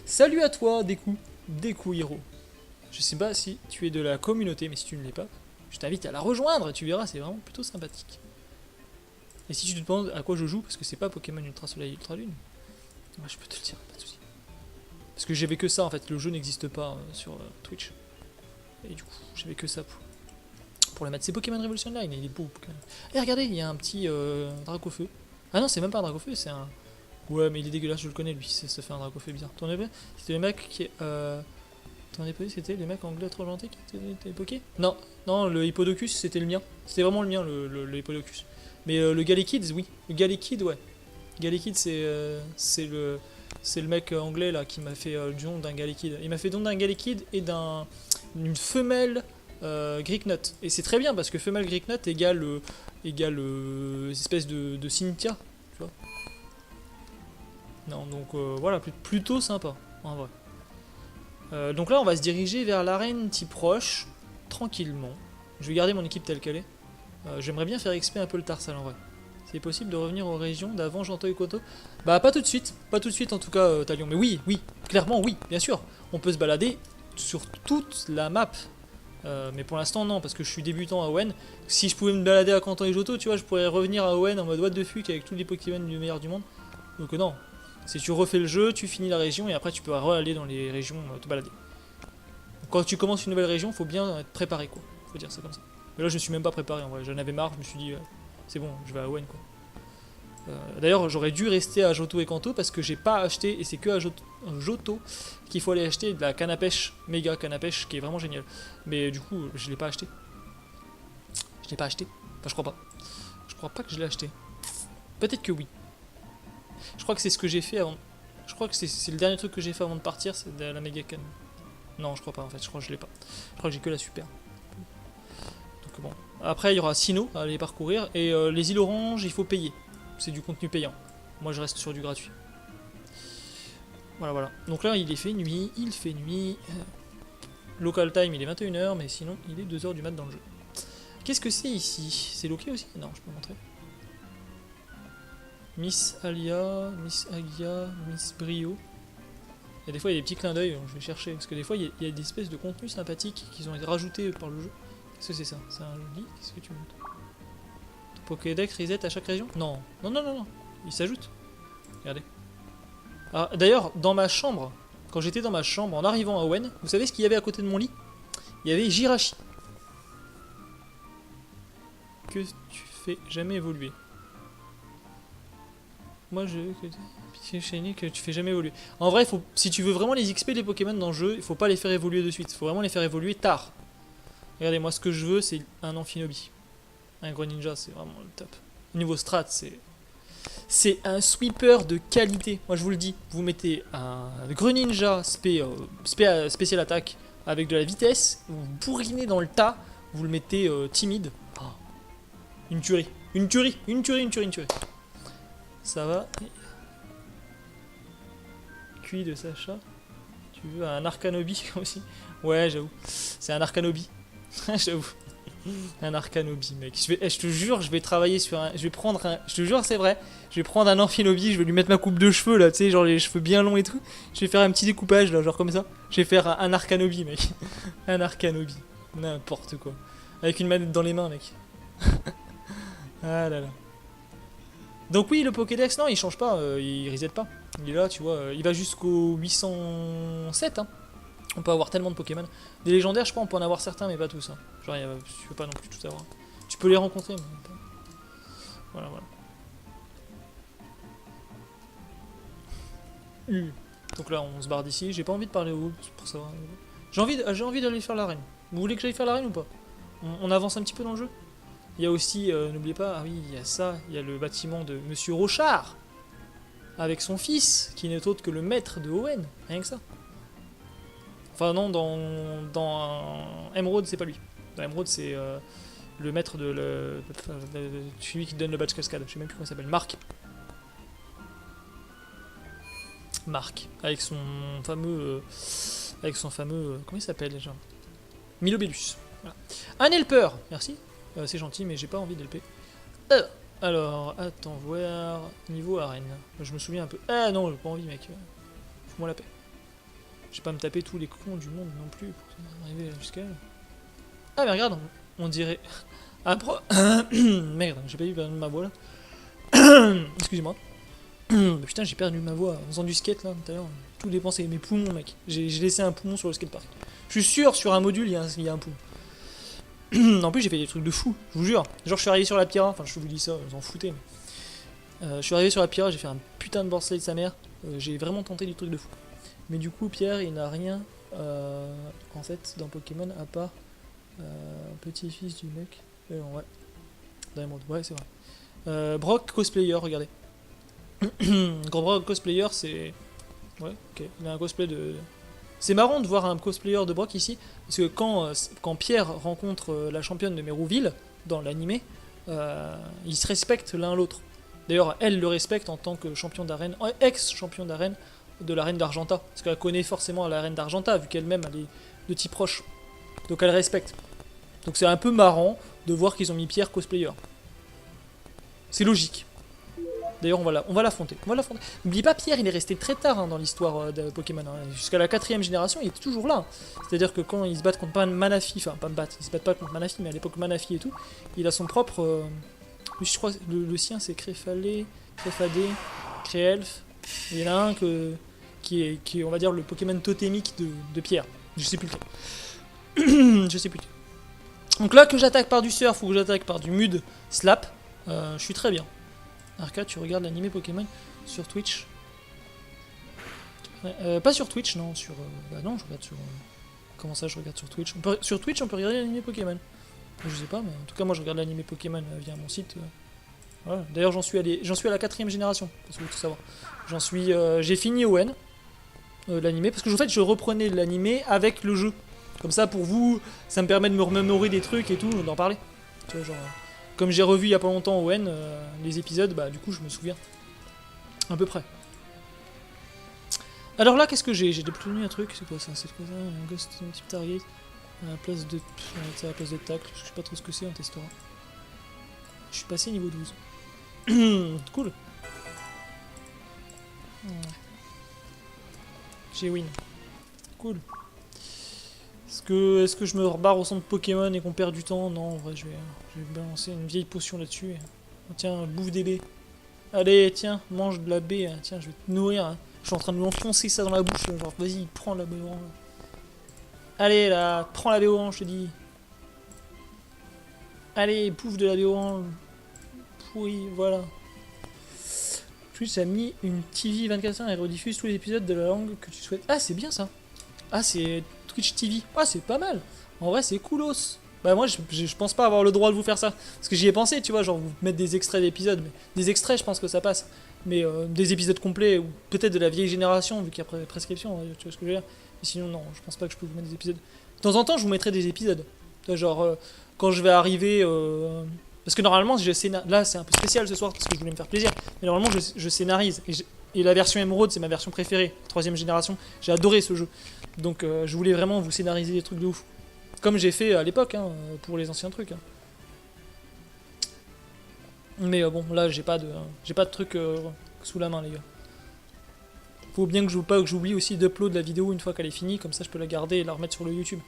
Salut à toi, Deku Hiro. Je sais pas si tu es de la communauté, mais si tu ne l'es pas, je t'invite à la rejoindre, tu verras, c'est vraiment plutôt sympathique. Et si tu te demandes à quoi je joue, parce que c'est pas Pokémon Ultra Soleil Ultra Lune, je peux te le dire, pas de soucis. Parce que j'avais que ça en fait, le jeu n'existe pas sur Twitch. Et du coup, j'avais que ça pour le mettre. C'est Pokémon Revolution Line, il est beau Pokémon. Et regardez, il y a un petit Dracofeu. Ah non, c'est même pas un Dracofeu, c'est un... Ouais, mais il est dégueulasse, je le connais lui, ça fait un Dracofeu bizarre. T'en as vu? C'était le mec qui... T'en as pas vu, c'était les mecs anglais trop gentils qui étaient époqués? Non, non, le Hippodocus c'était le mien. C'était vraiment le mien, le Hippodocus. Mais le Galekid, oui. Le Galekid, ouais. Galekid, c'est le mec anglais là qui m'a fait le don d'un Galekid. Il m'a fait don d'un Galekid et d'une femelle Greeknut. Et c'est très bien parce que femelle Greeknut égale espèce de Cynthia, tu vois. Non, donc voilà, plutôt sympa, en vrai. Donc là, on va se diriger vers l'arène type roche, tranquillement. Je vais garder mon équipe telle qu'elle est. J'aimerais bien faire XP un peu le Tarsal en vrai. C'est possible de revenir aux régions d'avant Janto et Koto? Bah pas tout de suite en tout cas Talion. Mais oui, clairement oui, bien sûr. On peut se balader sur toute la map. Mais pour l'instant non, parce que je suis débutant à Owen. Si je pouvais me balader à Kanto et Johto, tu vois, je pourrais revenir à Owen en mode what the fuck avec tous les Pokémon du meilleur du monde. Donc non. Si tu refais le jeu, tu finis la région et après tu peux aller dans les régions te balader. Quand tu commences une nouvelle région, faut bien être préparé quoi. Faut dire ça comme ça. Mais là je me suis même pas préparé en vrai, j'en avais marre, je me suis dit c'est bon, je vais à Owen quoi. D'ailleurs j'aurais dû rester à Johto et Kanto parce que j'ai pas acheté, et c'est que à Johto qu'il faut aller acheter de la canne à pêche, méga canne à pêche qui est vraiment géniale. Mais du coup je l'ai pas acheté. Je l'ai pas acheté. Enfin je crois pas. Je crois pas que je l'ai acheté. Peut-être que oui. Je crois que c'est ce que j'ai fait avant. Je crois que c'est le dernier truc que j'ai fait avant de partir, c'est de la méga canne. Non, je crois pas en fait, je crois que je l'ai pas. Je crois que j'ai que la super. Donc bon. Après, il y aura Sinnoh à aller parcourir. Et les îles oranges, il faut payer. C'est du contenu payant. Moi, je reste sur du gratuit. Voilà, voilà. Donc là, il fait nuit. Local time, il est 21h, mais sinon, il est 2h du mat dans le jeu. Qu'est-ce que c'est ici? C'est loqué aussi? Non, je peux montrer. Miss Alia, Miss Agia, Miss Brio. Et des fois il y a des petits clins d'œil, je vais chercher, parce que des fois il y a des espèces de contenus sympathiques qui ont été rajoutés par le jeu. Qu'est-ce que c'est ça? C'est un joli? Qu'est-ce que tu montres? Ton Pokédex reset à chaque région? Non, non, il s'ajoute. Regardez. Ah, d'ailleurs, dans ma chambre, quand j'étais dans ma chambre en arrivant à Owen, vous savez ce qu'il y avait à côté de mon lit? Il y avait Jirachi. Que tu fais jamais évoluer. Moi je... que tu fais jamais évoluer. En vrai, si tu veux vraiment les XP des Pokémon dans le jeu, il faut pas les faire évoluer de suite. Il faut vraiment les faire évoluer tard. Regardez, moi ce que je veux, c'est un Amphinobi. Un Greninja, c'est vraiment le top. Niveau strat, c'est un sweeper de qualité. Moi je vous le dis, vous mettez un Greninja spécial attaque avec de la vitesse, vous bourrinez dans le tas, vous le mettez timide. Oh. Une tuerie. Une tuerie. Ça va. Cuit de Sacha. Tu veux un Arcanobi aussi? Ouais, j'avoue. C'est un Arcanobi. J'avoue. Un Arcanobi, mec. Je te jure, je vais travailler sur un... Je vais prendre un... Je te jure, c'est vrai. Je vais prendre un Amphinobi, je vais lui mettre ma coupe de cheveux, là, tu sais, genre les cheveux bien longs et tout. Je vais faire un petit découpage, là, genre comme ça. Je vais faire un Arcanobi, mec. Un Arcanobi. N'importe quoi. Avec une manette dans les mains, mec. Ah là là. Donc oui, le Pokédex, non, il change pas, il reset pas. Il est là, tu vois, il va jusqu'au 807, hein. On peut avoir tellement de Pokémon. Des légendaires, je crois, on peut en avoir certains, mais pas tous. Hein. Genre, tu peux pas non plus tout avoir. Tu peux les rencontrer, mais pas... Voilà, voilà. Donc là, on se barre d'ici. J'ai pas envie de parler au pour savoir. J'ai envie d'aller faire l'arène. Vous voulez que j'aille faire l'arène ou pas? On avance un petit peu dans le jeu. Il y a aussi, n'oubliez pas, ah oui, il y a ça, il y a le bâtiment de Monsieur Rochard. avec son fils, qui n'est autre que le maître de Owen, rien que ça. Enfin non, dans Emerald, c'est pas lui. Dans Emerald, c'est le maître de celui qui donne le badge cascade, je sais même plus comment il s'appelle, Marc, avec son fameux, comment il s'appelle déjà, Milobellus. Voilà. Un helper, merci, c'est gentil, mais j'ai pas envie d'helper. Alors, attends, voir niveau arène. Je me souviens un peu. Ah non, j'ai pas envie, mec. Fous-moi la paix. Je vais pas me taper tous les cons du monde non plus pour arriver jusqu'à elle. Ah mais regarde, on dirait. Ah merde, j'ai pas eu ma voix là. Excusez-moi. Putain, j'ai perdu ma voix en faisant du skate là tout à l'heure. Tout dépensé, mes poumons, mec. J'ai laissé un poumon sur le skatepark. Je suis sûr, sur un module, il y a un poumon. En plus, j'ai fait des trucs de fou, je vous jure. Genre, je suis arrivé sur la Pyra, enfin, je vous dis ça, vous en foutez. Mais... je suis arrivé sur la Pyra, j'ai fait un putain de board slide de sa mère. J'ai vraiment tenté du truc de fou. Mais du coup, Pierre, il n'a rien en fait dans Pokémon à part petit-fils du mec. Ouais, Diamond, ouais, c'est vrai. Brock cosplayer, regardez. Quand Brock cosplayer, c'est. Ouais, ok, il a un cosplay de. C'est marrant de voir un cosplayer de Brock ici, parce que quand Pierre rencontre la championne de Mérouville, dans l'animé, ils se respectent l'un l'autre. D'ailleurs, elle le respecte en tant que champion d'arène, ex-champion d'arène de la reine d'Argenta, parce qu'elle connaît forcément la reine d'Argenta, vu qu'elle-même elle est de type proche. Donc elle respecte. Donc c'est un peu marrant de voir qu'ils ont mis Pierre cosplayer. C'est logique. D'ailleurs, on va l'affronter. N'oublie pas, Pierre, il est resté très tard dans l'histoire de Pokémon. Jusqu'à la 4ème génération, il était toujours là. C'est-à-dire que quand ils se battent contre Manafi, enfin, ils se battent pas contre Manafi, mais à l'époque Manafi et tout, il a son propre. Je crois que le sien, c'est Créfadé, Créelf. Il y en a un qui est, on va dire, le Pokémon totémique de Pierre. Je sais plus lequel. Je sais plus lequel. Donc là, que j'attaque par du surf ou que j'attaque par du mud slap, je suis très bien. Arca, tu regardes l'animé Pokémon sur Twitch? Pas sur Twitch, non, sur... bah non, je regarde sur... comment ça, je regarde sur Twitch? Sur Twitch, on peut regarder l'animé Pokémon. Je sais pas, mais en tout cas, moi, je regarde l'animé Pokémon via mon site. Voilà. D'ailleurs, j'en suis à la 4ème génération, parce que vous tout savoir. J'ai fini Owen, l'animé, parce que en fait, je reprenais l'animé avec le jeu. Comme ça, pour vous, ça me permet de me remémorer des trucs et tout, d'en parler. Tu vois, genre... Comme j'ai revu il y a pas longtemps Owen, les épisodes, bah du coup je me souviens. À peu près. Alors là, qu'est-ce que j'ai? J'ai obtenu un truc, c'est quoi ça? Un ghost type target. À la place de. C'est à la place de tacle, je sais pas trop ce que c'est, on testera. Je suis passé niveau 12. Cool. J'ai win. Cool. Est-ce que je me rebarre au centre Pokémon et qu'on perd du temps? Non, en vrai, je vais balancer une vieille potion là-dessus. Tiens, bouffe des baies. Allez, tiens, mange de la baie. Tiens, je vais te nourrir. Hein. Je suis en train de m'enfoncer ça dans la bouche. Genre, vas-y, prends la baie orange. Allez, là, prends la baie orange, je te dis. Allez, bouffe de la baie orange. Pourri, voilà. Twitch a mis une TV 24/7 et rediffuse tous les épisodes de la langue que tu souhaites. Ah, c'est bien ça. Ah, c'est Twitch TV. Ah, c'est pas mal. En vrai, c'est coolos. Bah, moi, je pense pas avoir le droit de vous faire ça. Parce que j'y ai pensé, tu vois, genre vous mettre des extraits d'épisodes. Mais des extraits, je pense que ça passe. Mais des épisodes complets, ou peut-être de la vieille génération, vu qu'il y a prescription, tu vois ce que je veux dire. Mais sinon, non, je pense pas que je peux vous mettre des épisodes. De temps en temps, je vous mettrai des épisodes. Tu vois, genre, quand je vais arriver. Parce que normalement, là, c'est un peu spécial ce soir, parce que je voulais me faire plaisir. Mais normalement, je scénarise. Et la version Emerald, c'est ma version préférée. 3ème génération. J'ai adoré ce jeu. Donc, je voulais vraiment vous scénariser des trucs de ouf. Comme j'ai fait à l'époque, hein, pour les anciens trucs. Hein. Mais bon, là, j'ai pas de truc sous la main, les gars. Faut bien que j'oublie aussi d'upload la vidéo une fois qu'elle est finie, comme ça je peux la garder et la remettre sur le YouTube.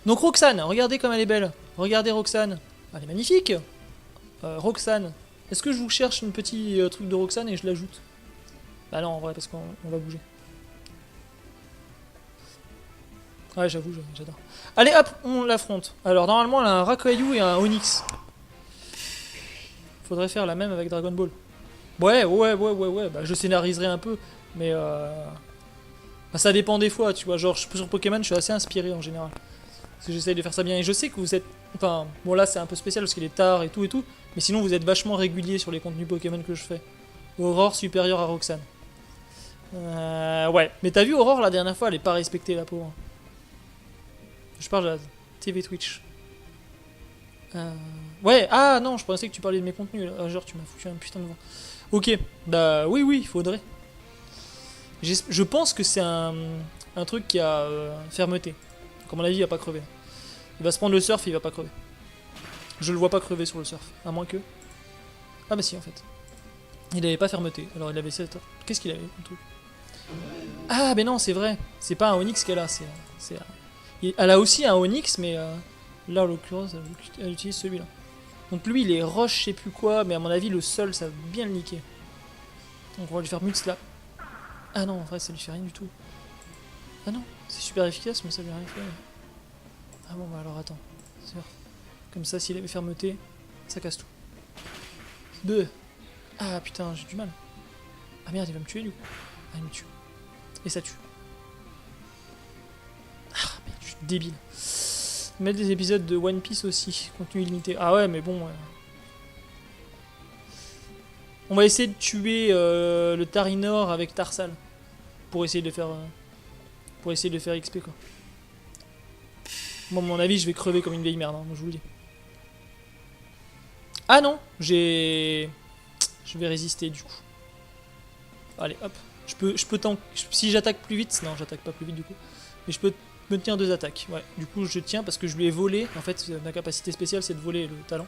Donc Roxane, regardez comme elle est belle. Regardez Roxane. Elle est magnifique. Roxane. Est-ce que je vous cherche un petit truc de Roxane et je l'ajoute? Bah non, en vrai, parce qu'on va bouger. Ouais, j'avoue, j'adore. Allez, hop, on l'affronte. Alors, normalement, elle a un Rakayu et un Onyx. Faudrait faire la même avec Dragon Ball. Ouais. Bah, je scénariserai un peu, mais bah, ça dépend des fois, tu vois. Genre, sur Pokémon, je suis assez inspiré en général. Parce que j'essaye de faire ça bien. Et je sais que vous êtes... Enfin, bon, là, c'est un peu spécial parce qu'il est tard et tout. Mais sinon, vous êtes vachement régulier sur les contenus Pokémon que je fais. Aurore supérieure à Roxane. Ouais. Mais t'as vu Aurore la dernière fois, elle est pas respectée la pauvre. Je parle de la TV Twitch. Ouais, ah non, je pensais que tu parlais de mes contenus là. Ah, genre tu m'as foutu un putain de vent. Ok, bah oui, il faudrait. Je pense que c'est un truc qui a fermeté. Donc à mon avis, il va pas crever. Il va se prendre le surf, il va pas crever. Je le vois pas crever sur le surf, à moins que. Ah bah si en fait. Il avait pas fermeté, alors il avait 7 heures. Qu'est-ce qu'il avait le truc? Ah mais non, c'est vrai. C'est pas un Onyx qu'elle a, elle a aussi un Onyx, mais là en l'occurrence, elle utilise celui-là. Donc lui, il est roche, je sais plus quoi, mais à mon avis, le sol, ça va bien le niquer. Donc on va lui faire mute slap. Ah non, en vrai, ça lui fait rien du tout. Ah non, c'est super efficace, mais ça lui a rien fait. Ah bon, bah alors attends. Comme ça, s'il avait fermeté, ça casse tout. Deux. Ah putain, j'ai du mal. Ah merde, il va me tuer du coup. Ah, il me tue. Et ça tue. Ah merde, je suis débile. Mettre des épisodes de One Piece aussi, contenu illimité. Ah ouais, mais bon. On va essayer de tuer le Tarinor avec Tarsal. Pour essayer de faire. Pour essayer de faire XP quoi. Bon, à mon avis, je vais crever comme une vieille merde, hein, je vous le dis. Ah non, je vais résister du coup. Allez, hop. Je peux tank. Si j'attaque plus vite, non, j'attaque pas plus vite du coup. Mais je peux me tenir 2 attaques. Ouais, du coup, je tiens parce que je lui ai volé. En fait, ma capacité spéciale, c'est de voler le talent.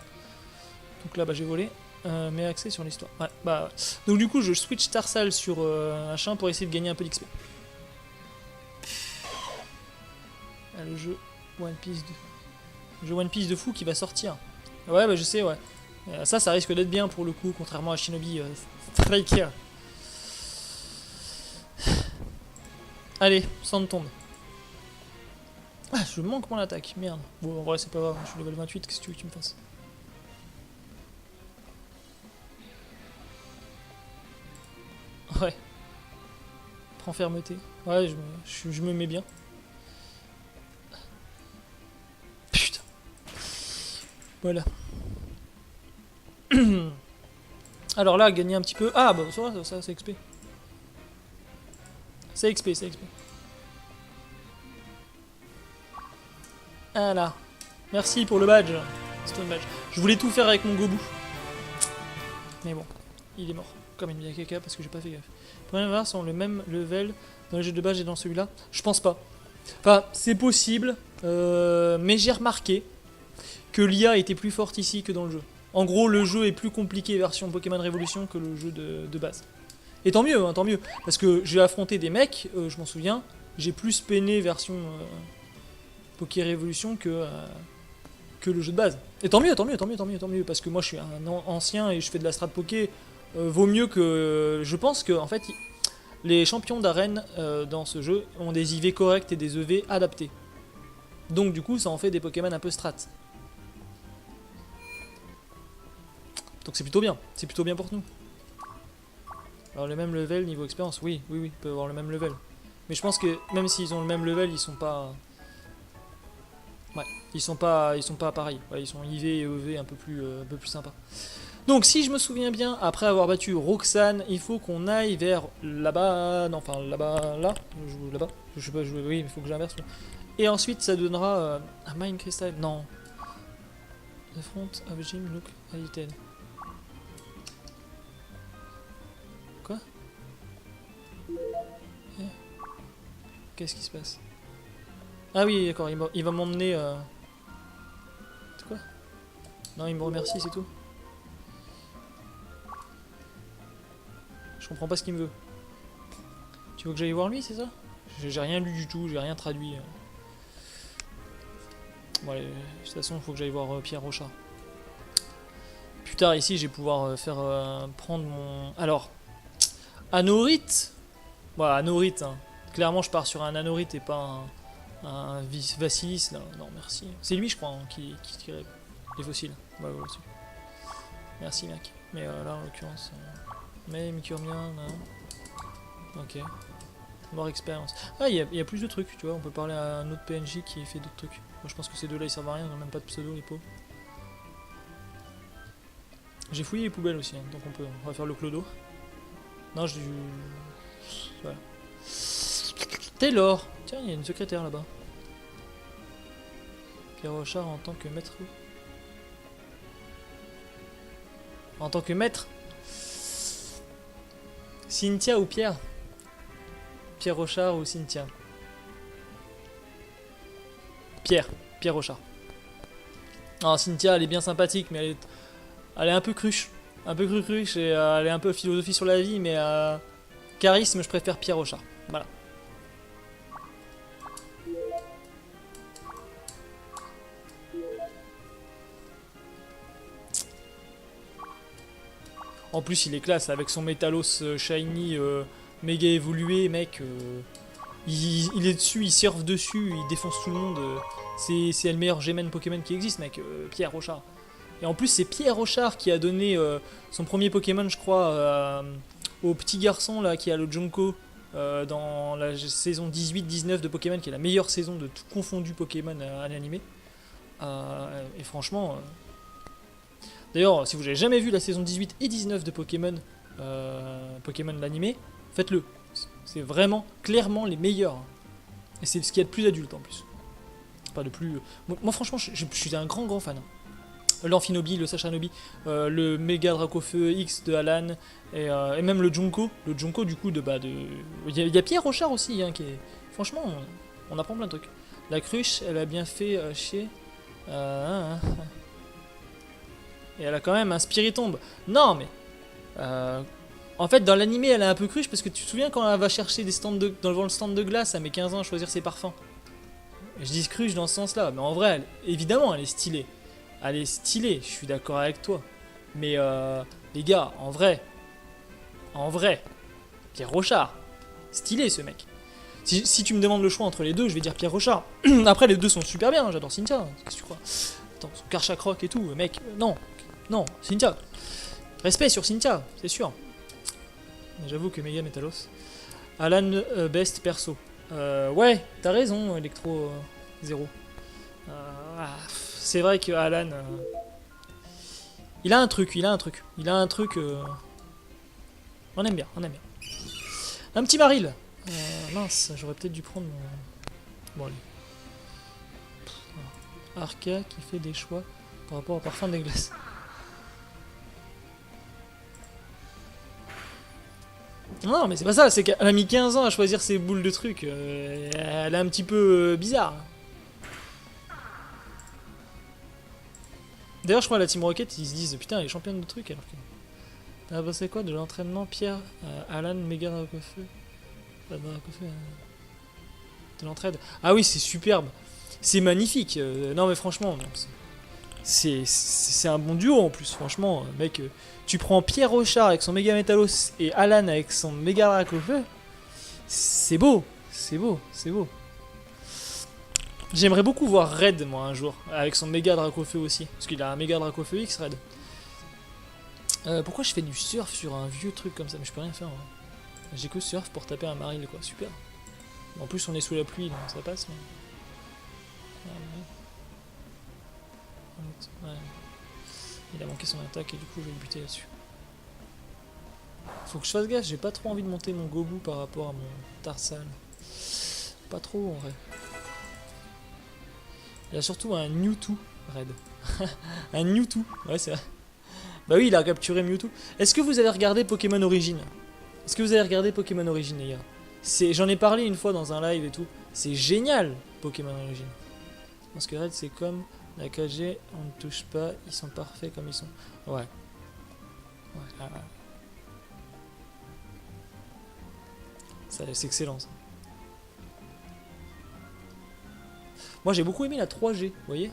Donc là, bah, j'ai volé. Mais axé sur l'histoire. Ouais, bah. Donc du coup, je switch Tarsal sur H1 pour essayer de gagner un peu d'XP. Ah, le jeu One Piece de. Le jeu One Piece de fou qui va sortir. Ouais, bah je sais, ouais. Ça risque d'être bien pour le coup, contrairement à Shinobi Striker. Allez, Sand tombe. Ah, je manque mon attaque, merde. Bon, en vrai, c'est pas grave, je suis level 28, qu'est-ce que tu veux que tu me fasses? Ouais. Prends fermeté. Ouais, je me mets bien. Putain. Voilà. Alors là, gagner un petit peu. Ah, bah ça c'est XP. C'est XP, c'est XP. Voilà. Merci pour le badge. Stone badge. Je voulais tout faire avec mon Gobu. Mais bon, il est mort. Comme une vieille caca parce que j'ai pas fait gaffe. Les premiers vers sont le même level dans les jeux de base et dans celui-là. Je pense pas. Enfin, c'est possible. Mais j'ai remarqué que l'IA était plus forte ici que dans le jeu. En gros, le jeu est plus compliqué version Pokémon Révolution que le jeu de base. Et tant mieux, hein, tant mieux. Parce que j'ai affronté des mecs, je m'en souviens, j'ai plus peiné version Poké Révolution que le jeu de base. Et tant mieux, tant mieux, tant mieux, tant mieux, tant mieux. Parce que moi je suis un ancien et je fais de la strat Poké. Vaut mieux que. Je pense que en fait, les champions d'arène dans ce jeu ont des IV corrects et des EV adaptés. Donc du coup, ça en fait des Pokémon un peu strat. Donc c'est plutôt bien pour nous. Alors le même level niveau expérience, oui, ils peuvent avoir le même level. Mais je pense que même s'ils ont le même level, ils sont pas... Ouais, ils sont pas pareils. Ouais, ils sont IV et EV un peu plus sympas. Donc si je me souviens bien, après avoir battu Roxane, il faut qu'on aille vers là-bas, non enfin là-bas, là-bas, je sais pas, oui, il faut que j'inverse. Et ensuite ça donnera un Mind Crystal, non. The front of Jim look edited. Quoi? Qu'est-ce qui se passe? Ah oui, d'accord, il va m'emmener... C'est quoi? Non, il me remercie, c'est tout. Je comprends pas ce qu'il me veut. Tu veux que j'aille voir lui, c'est ça? J'ai rien lu du tout, j'ai rien traduit. Bon, allez, de toute façon, il faut que j'aille voir Pierre Rochard. Plus tard, ici, je vais pouvoir faire prendre mon... Alors, Anorite. Voilà, Anorite. Hein. Clairement, je pars sur un Anorite et pas un Vassilis. Là. Non, merci. C'est lui, je crois, hein, qui tirait les fossiles. Ouais, aussi. Merci, mec. Mais là, en l'occurrence... Mais Micurmien, non. Ok. Mort expérience. Ah, il y a plus de trucs, tu vois. On peut parler à un autre PNJ qui fait d'autres trucs. Moi, je pense que ces deux-là, ils servent à rien. Ils n'ont même pas de pseudo, les pauvres. J'ai fouillé les poubelles aussi, hein, donc on va faire le clodo. Non, voilà. Taylor. Tiens, il y a une secrétaire là-bas. Pierre Rochard en tant que maître. En tant que maître. Cynthia ou Pierre? Pierre Rochard ou Cynthia? Pierre Rochard. Alors Cynthia, elle est bien sympathique, mais elle est un peu cruche. Un peu cruche et elle est un peu philosophie sur la vie, mais charisme, je préfère Pierre Rochard. Voilà. En plus, il est classe avec son Métalos shiny méga évolué, mec. Il est dessus, il surfe dessus, il défonce tout le monde. C'est le meilleur G-Man Pokémon qui existe, mec. Pierre Rochard. Et en plus, c'est Pierre Rochard qui a donné son premier Pokémon, je crois, au petit garçon là qui a le Junko dans la saison 18-19 de Pokémon, qui est la meilleure saison de tout confondu Pokémon à l'animé. Et franchement. D'ailleurs, si vous n'avez jamais vu la saison 18 et 19 de Pokémon, Pokémon l'animé, faites-le. C'est vraiment, clairement les meilleurs. Et c'est ce qu'il y a de plus adulte en plus. Pas de plus. Moi franchement, je suis un grand fan. L'Amphinobi, le Sachanobi, le Méga Dracofeu X de Alan, et même le Junko. Le Junko, du coup, il y a Pierre Rochard aussi, hein, qui est. Franchement, on apprend plein de trucs. La cruche, elle a bien fait chier. Et elle a quand même un Spiritomb. Non, mais. En fait, dans l'animé, elle est un peu cruche parce que tu te souviens quand elle va chercher des stands devant le stand de glace, elle met 15 ans à choisir ses parfums. Je dis cruche dans ce sens-là, mais en vrai, évidemment, elle est stylée. Elle est stylée, je suis d'accord avec toi. Mais les gars, en vrai, Pierre Rochard, stylé ce mec. Si tu me demandes le choix entre les deux, je vais dire Pierre Rochard. Après, les deux sont super bien, j'adore Cynthia, qu'est-ce que tu crois? Attends, son Karchak Rock et tout, mec, non, Cynthia. Respect sur Cynthia, c'est sûr. J'avoue que Mega Metalos. Alan Best perso. Ouais, t'as raison, Electro 0. C'est vrai que Alan. Il a un truc. On aime bien. Un petit baril. Mince, j'aurais peut-être dû prendre mon. Bon, allez. Arca qui fait des choix par rapport au parfum des glaces. Non, mais c'est pas ça, c'est qu'elle a mis 15 ans à choisir ses boules de trucs. Elle est un petit peu bizarre. D'ailleurs, je crois que la Team Rocket, ils se disent putain, elle est championne de trucs alors que. T'as bossé quoi de l'entraînement, Pierre Alan, Méga Dracofeu de l'entraide. Ah oui, c'est superbe. C'est magnifique. Non, mais franchement, c'est un bon duo en plus. Franchement, mec. Tu prends Pierre Rochard avec son Méga Metalos et Alan avec son Méga Dracofeu. C'est beau. J'aimerais beaucoup voir Red, moi, un jour, avec son Méga Dracofeu aussi. Parce qu'il a un Méga Dracofeu X, Red. Pourquoi je fais du surf sur un vieux truc comme ça? Mais je peux rien faire. Ouais. J'ai que surf pour taper un maril, quoi. Super. En plus, on est sous la pluie, donc ça passe. Mais... Ouais. Il a manqué son attaque et du coup je vais le buter là-dessus. Faut que je fasse gaffe, j'ai pas trop envie de monter mon Gobu par rapport à mon Tarsal. Pas trop en vrai. Il y a surtout un Mewtwo Red. Un Mewtwo, ouais c'est vrai. Bah oui, il a capturé Mewtwo. Est-ce que vous avez regardé Pokémon Origin? Les gars? J'en ai parlé une fois dans un live et tout. C'est génial Pokémon Origin. Parce que Red c'est comme la 4G, on ne touche pas, ils sont parfaits comme ils sont. Ouais. C'est excellent ça. Moi j'ai beaucoup aimé la 3G, vous voyez.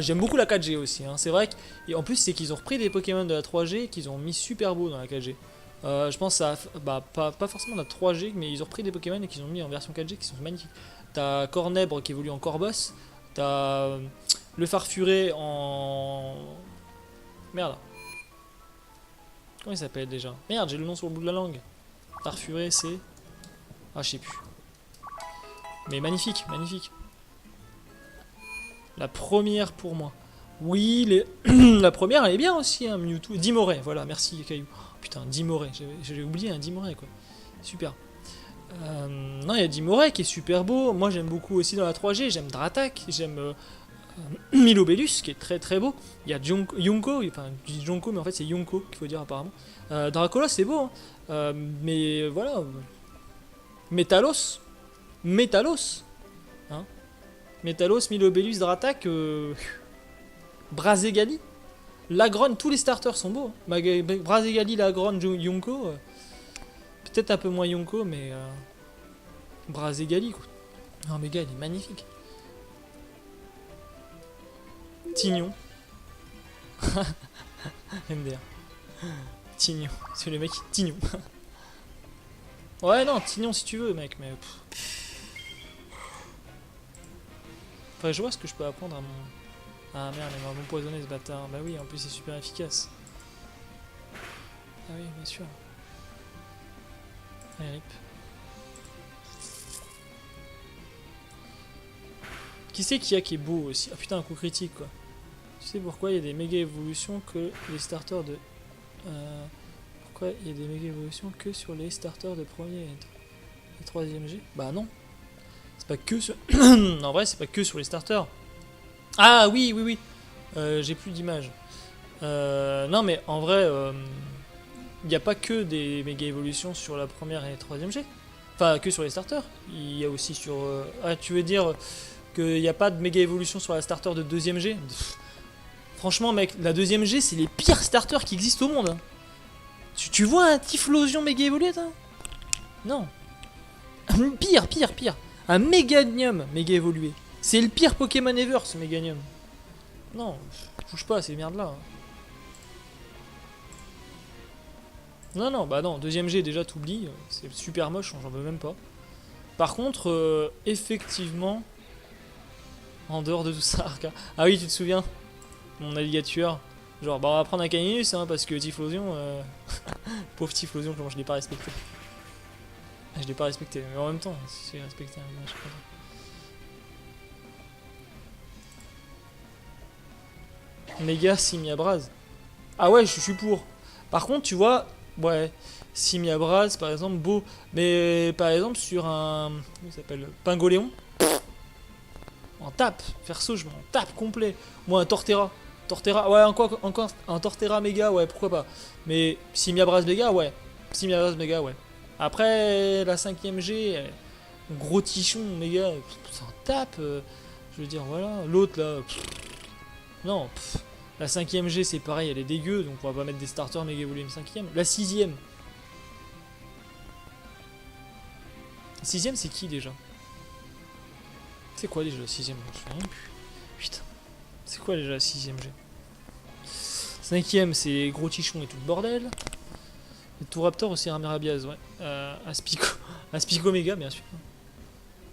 J'aime beaucoup la 4G aussi, hein. C'est vrai qu'en plus c'est qu'ils ont repris des Pokémon de la 3G et qu'ils ont mis super beau dans la 4G. Je pense à pas forcément la 3G, mais ils ont repris des Pokémon et qu'ils ont mis en version 4G qui sont magnifiques. T'as Cornèbre qui évolue en Corboss, t'as le Farfuré en... Merde. Comment il s'appelle déjà? Merde, j'ai le nom sur le bout de la langue. Farfuré, c'est... Ah, je sais plus. Mais magnifique. La première pour moi. Oui, la première, elle est bien aussi, hein, Mewtwo. Dimoré, voilà, merci, Caillou. Putain, Dimoré, j'avais oublié un Dimoré quoi. Super. Non, il y a Dimoré qui est super beau. Moi j'aime beaucoup aussi dans la 3G, j'aime Dratak, j'aime Milobellus qui est très très beau. Il y a Yonko, enfin je dis Jonko mais en fait c'est Yonko qu'il faut dire apparemment. Dracolos c'est beau, hein. Mais voilà. Métalos, Métalos, hein. Métalos, Milobellus, Dratak, Brazegali, Lagron, tous les starters sont beaux. Hein. Brazegali, Lagron, Yonko, peut-être un peu moins Yonko, mais Brazegali quoi. Non mais gars, il est magnifique. Tignon. MDR. Tignon. C'est le mec Tignon. Ouais non, Tignon si tu veux mec, mais... Enfin je vois ce que je peux apprendre à mon... Ah merde, il m'a empoisonné ce bâtard. Bah oui, en plus c'est super efficace. Ah oui, bien sûr. Allez, rip. Qui c'est qu'il y a qui est beau aussi? Ah putain, un coup critique quoi. Tu sais pourquoi il y a des méga évolutions que les starters de... Pourquoi il y a des méga évolutions que sur les starters de premier et troisième G? Bah non. C'est pas que sur... en vrai, c'est pas que sur les starters. Ah oui, oui, oui. J'ai plus d'image. Non mais en vrai, il n'y a pas que des méga évolutions sur la première et troisième G. Enfin, que sur les starters. Il y a aussi sur... Ah, tu veux dire qu'il n'y a pas de méga évolution sur la starter de deuxième G? Franchement mec, la deuxième G c'est les pires starters qui existent au monde. Hein. Tu vois un Typhlosion méga évolué toi? Non. Pire, pire, pire. Un Meganium méga évolué. C'est le pire Pokémon ever ce Meganium. Non, touche pas à ces merdes là. Non, non, bah non, deuxième G déjà t'oublies, c'est super moche, j'en veux même pas. Par contre, effectivement, en dehors de tout ça, Arca... Ah oui, tu te souviens? Mon alligator. Genre, bah on va prendre un Caninus, hein, parce que Typhlosion... Pauvre Typhlosion, comment je l'ai pas respecté. Je l'ai pas respecté, mais en même temps, si j'ai respecté un match, je crois. Méga Simiabraz. Ah ouais, je suis pour. Par contre, tu vois, ouais, Simiabraz, par exemple, beau. Mais par exemple, sur un... Comment il s'appelle? Pingoléon. En tape. Perso, je m'en tape complet. Moi, un Torterra. Torterra, ouais, encore un Torterra méga, ouais, pourquoi pas. Mais Simiabraz méga, ouais. Simiabraz méga, ouais. Après, la 5ème G, gros tichon méga, ça en tape. Je veux dire, voilà. L'autre, là... Non, la 5ème G c'est pareil, elle est dégueu, donc on va pas mettre des starters méga volume 5ème. La 6ème. 6ème c'est qui déjà? C'est quoi déjà la 6ème? Je me souviens plus. Putain. C'est quoi déjà la 6ème G? 5ème c'est gros tichon et tout le bordel. Et tout Raptor aussi Ramerabiaz, ouais. Aspico. Aspico méga bien sûr.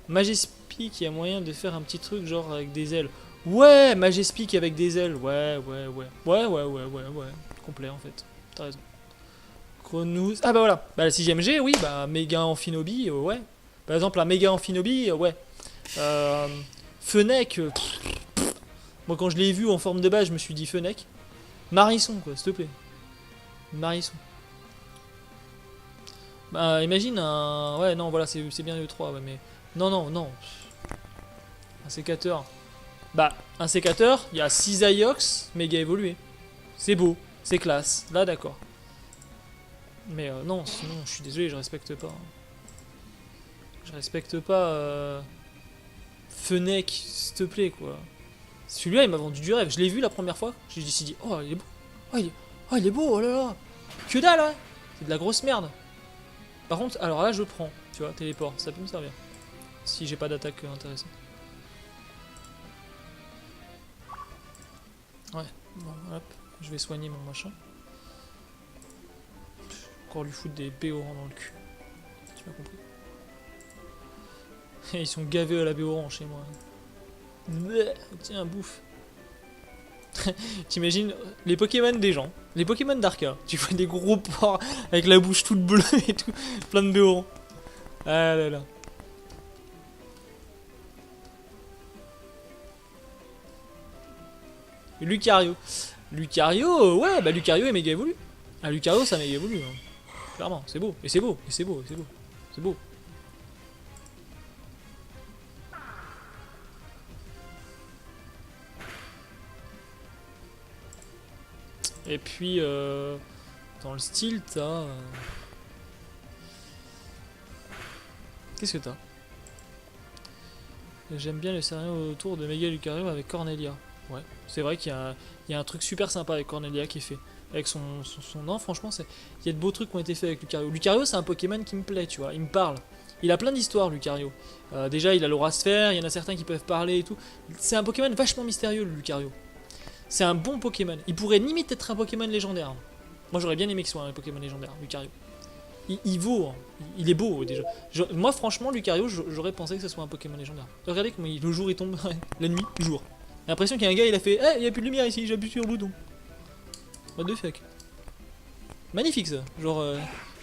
Majespic, il y a moyen de faire un petit truc genre avec des ailes. Ouais, Majespic avec des ailes. Ouais. Complet en fait. T'as raison. Chronous. Ah bah voilà. Bah la 6ème G, oui. Bah méga Amphinobi, ouais. Par exemple, la méga Amphinobi, ouais. Fennec. Moi quand je l'ai vu en forme de base, je me suis dit Fennec. Marisson, quoi, s'il te plaît. Marisson. Bah imagine un... Ouais, non, voilà, c'est bien le 3, ouais, mais... Non. Un sécateur. Bah, un sécateur, il y a 6 Iox méga évolué. C'est beau, c'est classe, là d'accord. Mais non, sinon, je suis désolé, je respecte pas. Je respecte pas... Fennec, s'il te plaît, quoi. Celui-là, il m'a vendu du rêve. Je l'ai vu la première fois, j'ai dit, oh, il est beau. Oh, il est beau, oh là là. Que dalle, hein. C'est de la grosse merde. Par contre, alors là, je prends, tu vois, téléport, ça peut me servir. Si j'ai pas d'attaque intéressante. Ouais, bon, hop, je vais soigner mon machin. Encore lui foutre des béorans dans le cul. Tu m'as compris. Ils sont gavés à la béoran chez moi. Bleh, tiens, bouffe. T'imagines les Pokémon des gens, les Pokémon d'Arca, tu vois des gros porcs avec la bouche toute bleue et tout, plein de béorans. Ah là là. Lucario. Lucario, ouais, bah Lucario est méga évolué. Ah, Lucario, ça m'a évolué. Hein. Clairement, c'est beau. Et c'est beau. Et c'est beau. Et c'est beau. C'est beau. Et puis, dans le style, t'as... Qu'est-ce que t'as? J'aime bien le scénario autour de Mega Lucario avec Cornelia. Ouais, c'est vrai qu'il y a un truc super sympa avec Cornelia qui est fait. Avec son nom, franchement, il y a de beaux trucs qui ont été faits avec Lucario. Lucario, c'est un Pokémon qui me plaît, tu vois, il me parle. Il a plein d'histoires, Lucario. Déjà, il a l'aura sphère, il y en a certains qui peuvent parler et tout. C'est un Pokémon vachement mystérieux, le Lucario. C'est un bon Pokémon. Il pourrait limite être un Pokémon légendaire. Moi, j'aurais bien aimé que ce soit un Pokémon légendaire, Lucario. Il vaut, hein. Il est beau déjà. Moi, franchement, Lucario, j'aurais pensé que ce soit un Pokémon légendaire. Regardez comment le jour il tombe, la nuit, jour. J'ai l'impression qu'il y a un gars, il a fait « Eh, il n'y a plus de lumière ici, j'appuie sur le bouton. » What the fuck. Magnifique ça. Genre,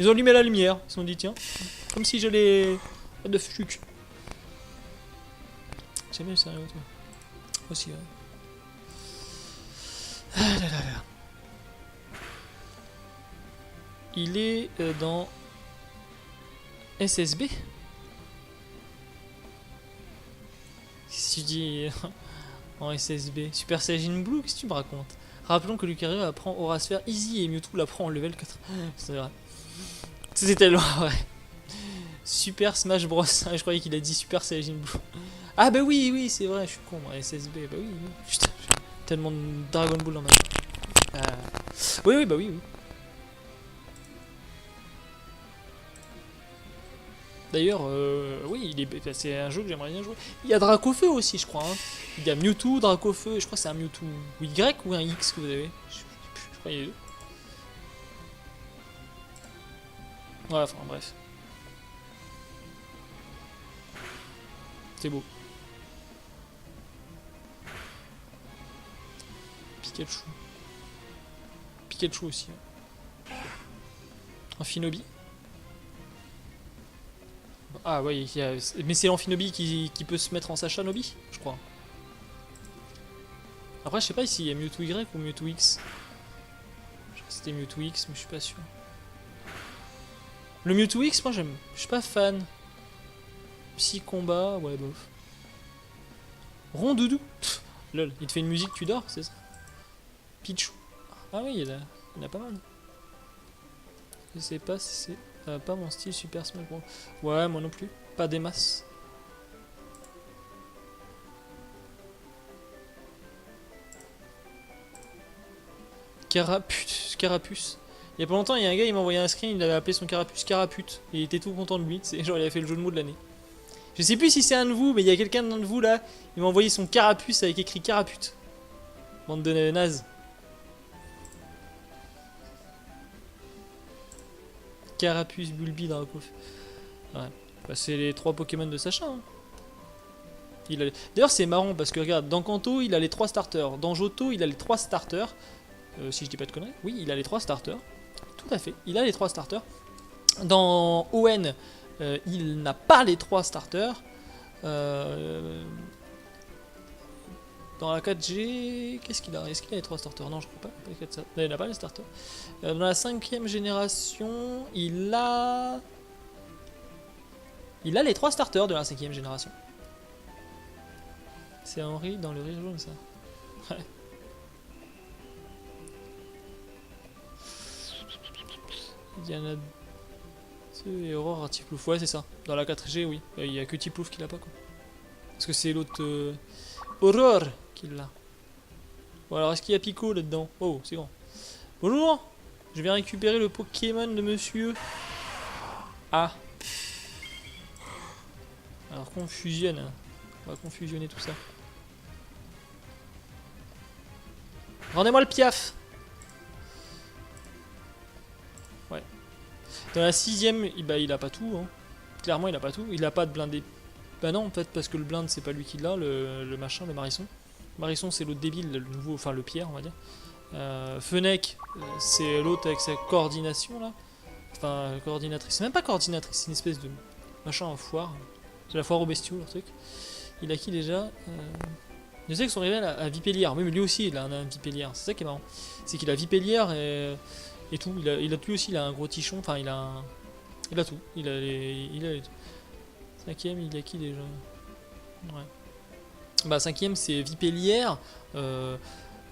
ils ont allumé la lumière. Ils se sont dit tiens, comme si j'allais... What the fuck. J'aime bien le scénario, toi. Aussi, ouais. Ah là là là. Il est dans SSB. Si tu dis en SSB, Super Saiyan Blue, qu'est-ce que tu me racontes? Rappelons que Lucario apprend Aura Sphère Easy et Mewtwo l'apprend en level 4. C'est vrai. C'est tellement vrai. Super Smash Bros. Je croyais qu'il a dit Super Saiyan Blue. Ah bah oui, oui, c'est vrai, je suis con, SSB, bah oui, oui. Putain, tellement de Dragon Ball dans ma vie. Oui, oui, bah oui, oui. D'ailleurs, oui, c'est un jeu que j'aimerais bien jouer. Il y a Dracofeu aussi, je crois. Hein. Il y a Mewtwo, Dracofeu, je crois que c'est un Mewtwo Y ou un X que vous avez. Je crois qu'il y a les deux. Ouais, enfin bref. C'est beau. Pikachu. Pikachu aussi. Un Finobi. Ah ouais, mais c'est l'Amphinobi qui peut se mettre en Sacha Nobi, je crois. Après, je sais pas s'il y a Mewtwo Y ou Mewtwo X. Je crois que c'était Mewtwo X, mais je suis pas sûr. Le Mewtwo X, moi j'aime. Je suis pas fan. Psy combat, ouais, bof. Rondoudou. Lol, il te fait une musique, tu dors, c'est ça? Pichou. Ah oui, il y en a pas mal. Je sais pas si c'est... pas mon style Super Smash Bros. Ouais, moi non plus. Pas des masses. Carapuce. Il y a pas longtemps, il y a un gars, il m'a envoyé un screen, il avait appelé son Carapuce Carapute. Et il était tout content de lui, c'est genre il a fait le jeu de mots de l'année. Je sais plus si c'est un de vous, mais il y a quelqu'un de vous là, il m'a envoyé son Carapuce avec écrit Carapute. Bande de nazes. Carapuce, Bulbi, Dracofeu. Ouais. Bah, c'est les 3 Pokémon de Sacha. Hein. D'ailleurs, c'est marrant parce que regarde, dans Kanto, il a les 3 starters. Dans Johto, il a les 3 starters. Si je dis pas de conneries. Oui, il a les 3 starters. Tout à fait, il a les 3 starters. Dans ON, il n'a pas les 3 starters. Dans la 4G, qu'est-ce qu'il a? Est-ce qu'il a les 3 starters? Non, je crois pas. Il n'a pas les starters. Dans la 5ème génération, il a les 3 starters de la 5ème génération. C'est Henri dans le rire jaune, ça. Ouais. Il y en a 2 et Aurore à Tiplouf. Ouais, c'est ça. Dans la 4G, oui. Il n'y a que Tiplouf qui l'a pas, quoi. Parce que c'est l'autre Aurore qui l'a. Bon, alors est-ce qu'il y a Pico là-dedans? Oh, c'est grand. Bonjour. Je viens récupérer le Pokémon de monsieur. Ah. Alors qu'on fusionne. On va confusionner tout ça. Rendez-moi le piaf. Ouais. Dans la 6ème, bah, il a pas tout. Hein. Clairement, il a pas tout. Il a pas de blindé. Bah non, en fait, parce que le blind, c'est pas lui qui l'a, le machin, le Marisson. Marisson, c'est l'autre débile, le nouveau, enfin le Pierre, on va dire. Fennec, c'est l'autre avec sa coordination, là. Enfin, coordinatrice. C'est même pas coordinatrice, c'est une espèce de machin en foire. C'est la foire aux bestiaux, leur truc. Il a qui déjà Je sais que son rival a Vipellière. Oui, mais lui aussi, il a un Vipellière. C'est ça qui est marrant. C'est qu'il a Vipellière et et tout. Il a tout aussi, il a un gros tichon, enfin il a un... Il a tout. Il a les... Cinquième, il a qui déjà? Ouais. Bah cinquième c'est Vipellière,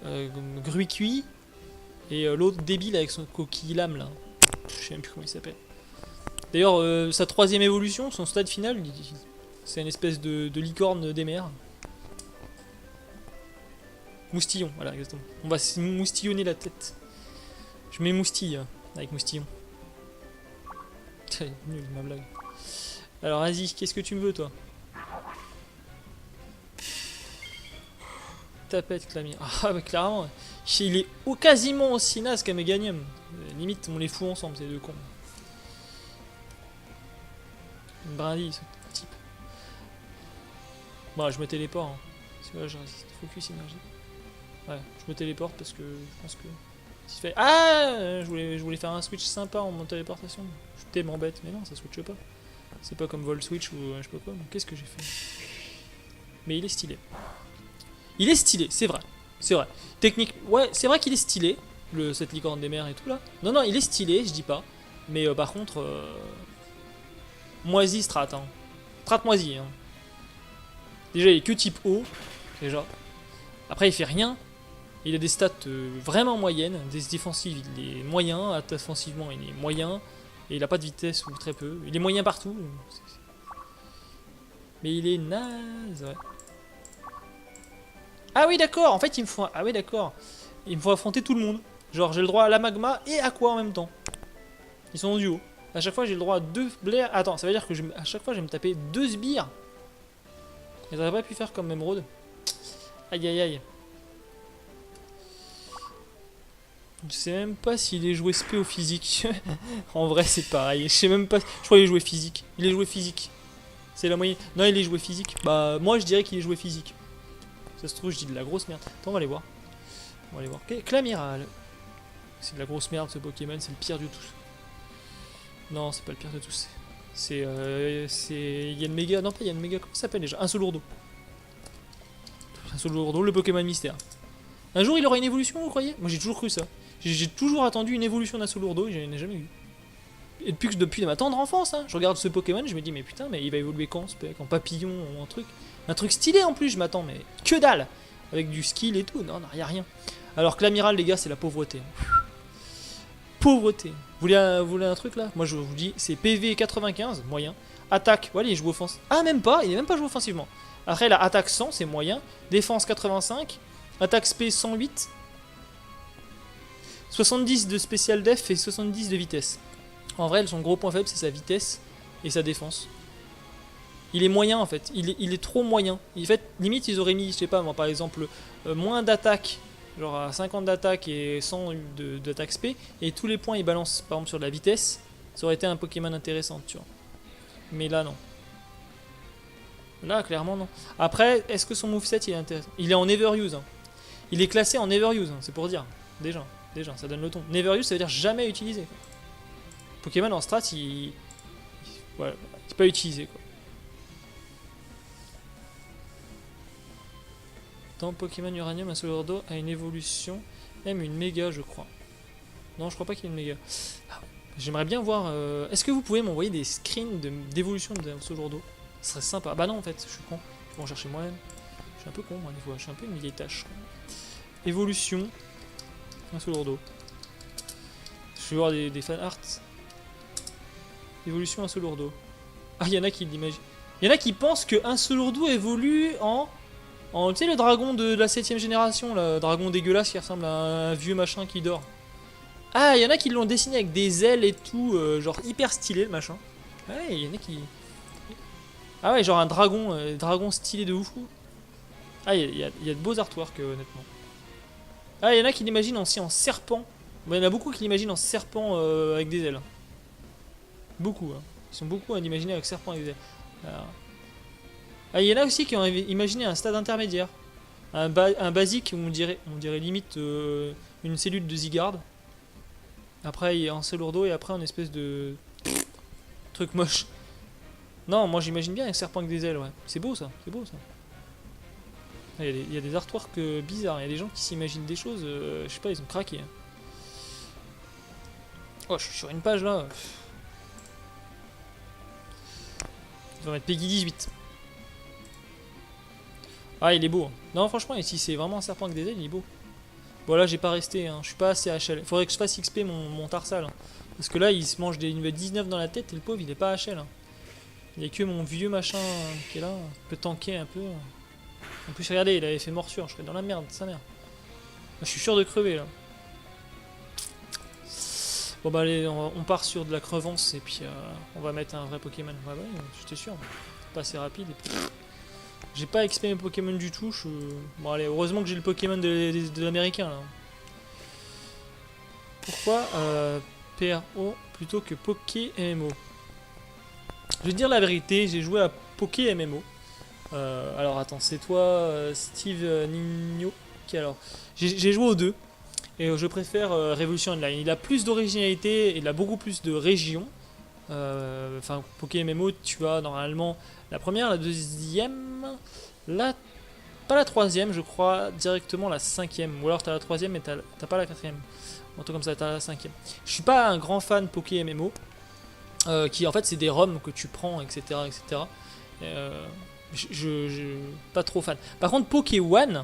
Gruy et l'autre débile avec son coquille lame là. Je sais même plus comment il s'appelle. D'ailleurs sa troisième évolution, son stade final, c'est une espèce de licorne des mers. Moustillon, voilà exactement. On va se moustillonner la tête. Je m'émoustille avec moustillon. C'est nul ma blague. Alors vas-y, qu'est-ce que tu me veux toi? Tapette Clamire. Ah bah clairement, il est quasiment aussi naze qu'à Meganium. Limite on les fout ensemble ces deux cons. Une brindille ce type. Bon je me téléporte. Hein. Parce que là je résiste. Focus énergie. Ouais, je me téléporte parce que je pense que... Si fait... Ah je voulais faire un switch sympa en mon téléportation. Je tellement bête, mais non ça switche pas. C'est pas comme Vol Switch ou je sais pas quoi. Qu'est-ce que j'ai fait? Mais il est stylé. Il est stylé, c'est vrai. C'est vrai. Technique, ouais, c'est vrai qu'il est stylé, cette licorne des mers et tout là. Non, non, il est stylé, je dis pas. Mais par contre, moisi strat. Hein. Strat moisi. Hein. Déjà, il est que type haut. Déjà. Après, il fait rien. Il a des stats vraiment moyennes. Des défensives, il est moyen. Offensivement, il est moyen. Et il a pas de vitesse ou très peu. Il est moyen partout. Mais il est naze, ouais. Ah oui d'accord, en fait il me faut... Ah oui d'accord. Il me faut affronter tout le monde. Genre j'ai le droit à la magma et à quoi en même temps. Ils sont en duo. À chaque fois j'ai le droit à 2 blaires. Attends, ça veut dire que à chaque fois je vais me taper 2 sbires. Ils auraient pas pu faire comme Emerald. Aïe aïe aïe. Je sais même pas s'il est joué SP ou physique. En vrai c'est pareil. Je sais même pas. Je crois qu'il est joué physique. Il est joué physique. C'est la moyenne. Non il est joué physique. Bah moi je dirais qu'il est joué physique. Ça se trouve, je dis de la grosse merde. Attends, on va aller voir. On va aller voir. Clamiral. C'est de la grosse merde ce Pokémon, c'est le pire de tous. Non, c'est pas le pire de tous. C'est. Yann Mega. Non, pas Yann Mega. Comment ça s'appelle déjà? Un Solourdo. Un Solourdo, le Pokémon mystère. Un jour, il aura une évolution, vous croyez? Moi, j'ai toujours cru ça. J'ai toujours attendu une évolution d'un Solourdo et je n'ai jamais eu. Et depuis ma tendre enfance, hein, je regarde ce Pokémon, je me dis, mais putain, mais il va évoluer quand, en papillon ou en truc. Un truc stylé en plus, je m'attends, mais que dalle. Avec du skill et tout, non, non, y a rien. Alors que l'amiral, les gars, c'est la pauvreté. Pauvreté. Vous voulez un truc là? Moi je vous dis, c'est PV 95, moyen. Attaque, voilà, il est joué offensif. Ah, même pas, il est même pas joué offensivement. Après, la attaque 100, c'est moyen. Défense 85. Attaque SP 108. 70 de spécial def et 70 de vitesse. En vrai, son gros point faible, c'est sa vitesse et sa défense. Il est moyen en fait, il est trop moyen. En fait, limite, ils auraient mis, je sais pas moi, par exemple, moins d'attaque, genre à 50 d'attaque et 100 d'attaque SP, et tous les points ils balancent par exemple sur de la vitesse, ça aurait été un Pokémon intéressant, tu vois. Mais là, non. Là, clairement, non. Après, est-ce que son moveset il est intéressant? Il est en Everuse. Hein. Il est classé en Everuse, hein, c'est pour dire. Déjà, ça donne le ton. Neveruse, ça veut dire jamais utilisé. Quoi. Pokémon en strat, voilà, c'est pas utilisé quoi. Dans Pokémon Uranium, un Solourdo a une évolution, même une méga, je crois. Non, je crois pas qu'il y ait une méga. Ah, j'aimerais bien voir. Est-ce que vous pouvez m'envoyer des screens d'évolution d'un Solourdo? Ce serait sympa. Bah non, en fait, je suis con. Je vais en chercher moi-même. Je suis un peu con, moi, des fois. Je suis un peu une vieille tâche. Évolution, un Solourdo. Je vais voir des fan art. Évolution, un Solourdo. Ah, il y en a qui l'imaginent. Il y en a qui pensent qu'un Solourdo évolue en tu sais le dragon de la 7ème génération, le dragon dégueulasse qui ressemble à un vieux machin qui dort. Ah, il y en a qui l'ont dessiné avec des ailes et tout, genre hyper stylé le machin. Ouais, il y en a qui... Ah ouais, genre un dragon stylé de ouf. Ah, il y a de beaux artworks honnêtement. Ah, il y en a qui l'imaginent aussi en serpent. Bon, il y en a beaucoup qui l'imaginent en serpent avec des ailes. Beaucoup, hein. Ils sont beaucoup à l'imaginer avec serpent avec des ailes. Alors... Ah, il y en a aussi qui ont imaginé un stade intermédiaire. Un basique, on dirait limite une cellule de Zygarde. Après, il y a un Solourdo et après, une espèce de truc moche. Non, moi j'imagine bien un serpent avec des ailes, ouais. C'est beau ça, c'est beau ça. Il y a des artworks bizarres, il y a des gens qui s'imaginent des choses, je sais pas, ils ont craqué. Hein. Oh, je suis sur une page là. Je vais mettre Peggy 18. Ah, il est beau. Non, franchement, ici c'est vraiment un serpent avec des ailes, il est beau. Bon, là j'ai pas resté, hein. Je suis pas assez HL. Faudrait que je fasse XP mon Tarsal. Hein. Parce que là, il se mange des niveaux 19 dans la tête et le pauvre il est pas HL. Hein. Il y a que mon vieux machin qui est là. Il peut tanker un peu. En plus, regardez, il avait fait morsure. Je serais dans la merde, sa mère. Je suis sûr de crever là. Bon bah allez, on part sur de la crevance et puis on va mettre un vrai Pokémon. Ouais, ouais, j'étais sûr. Pas assez rapide. Et puis... J'ai pas XP mes Pokémon du tout. Bon allez, heureusement que j'ai le Pokémon de l'américain là. Pourquoi PRO plutôt que Poké MMO? Je vais te dire la vérité, j'ai joué à Poké MMO. Alors attends, c'est toi Steve Nino qui alors j'ai joué aux deux. Et je préfère Révolution Online. Il a plus d'originalité, il a beaucoup plus de régions. Enfin, Poké MMO, tu as normalement la première, la deuxième, pas la troisième, je crois, directement la cinquième. Ou alors t'as la troisième, mais t'as pas la quatrième. Un truc comme ça, t'as la cinquième. Je suis pas un grand fan Poké MMO, qui en fait c'est des ROM que tu prends, etc. etc. Pas trop fan. Par contre, Poké One,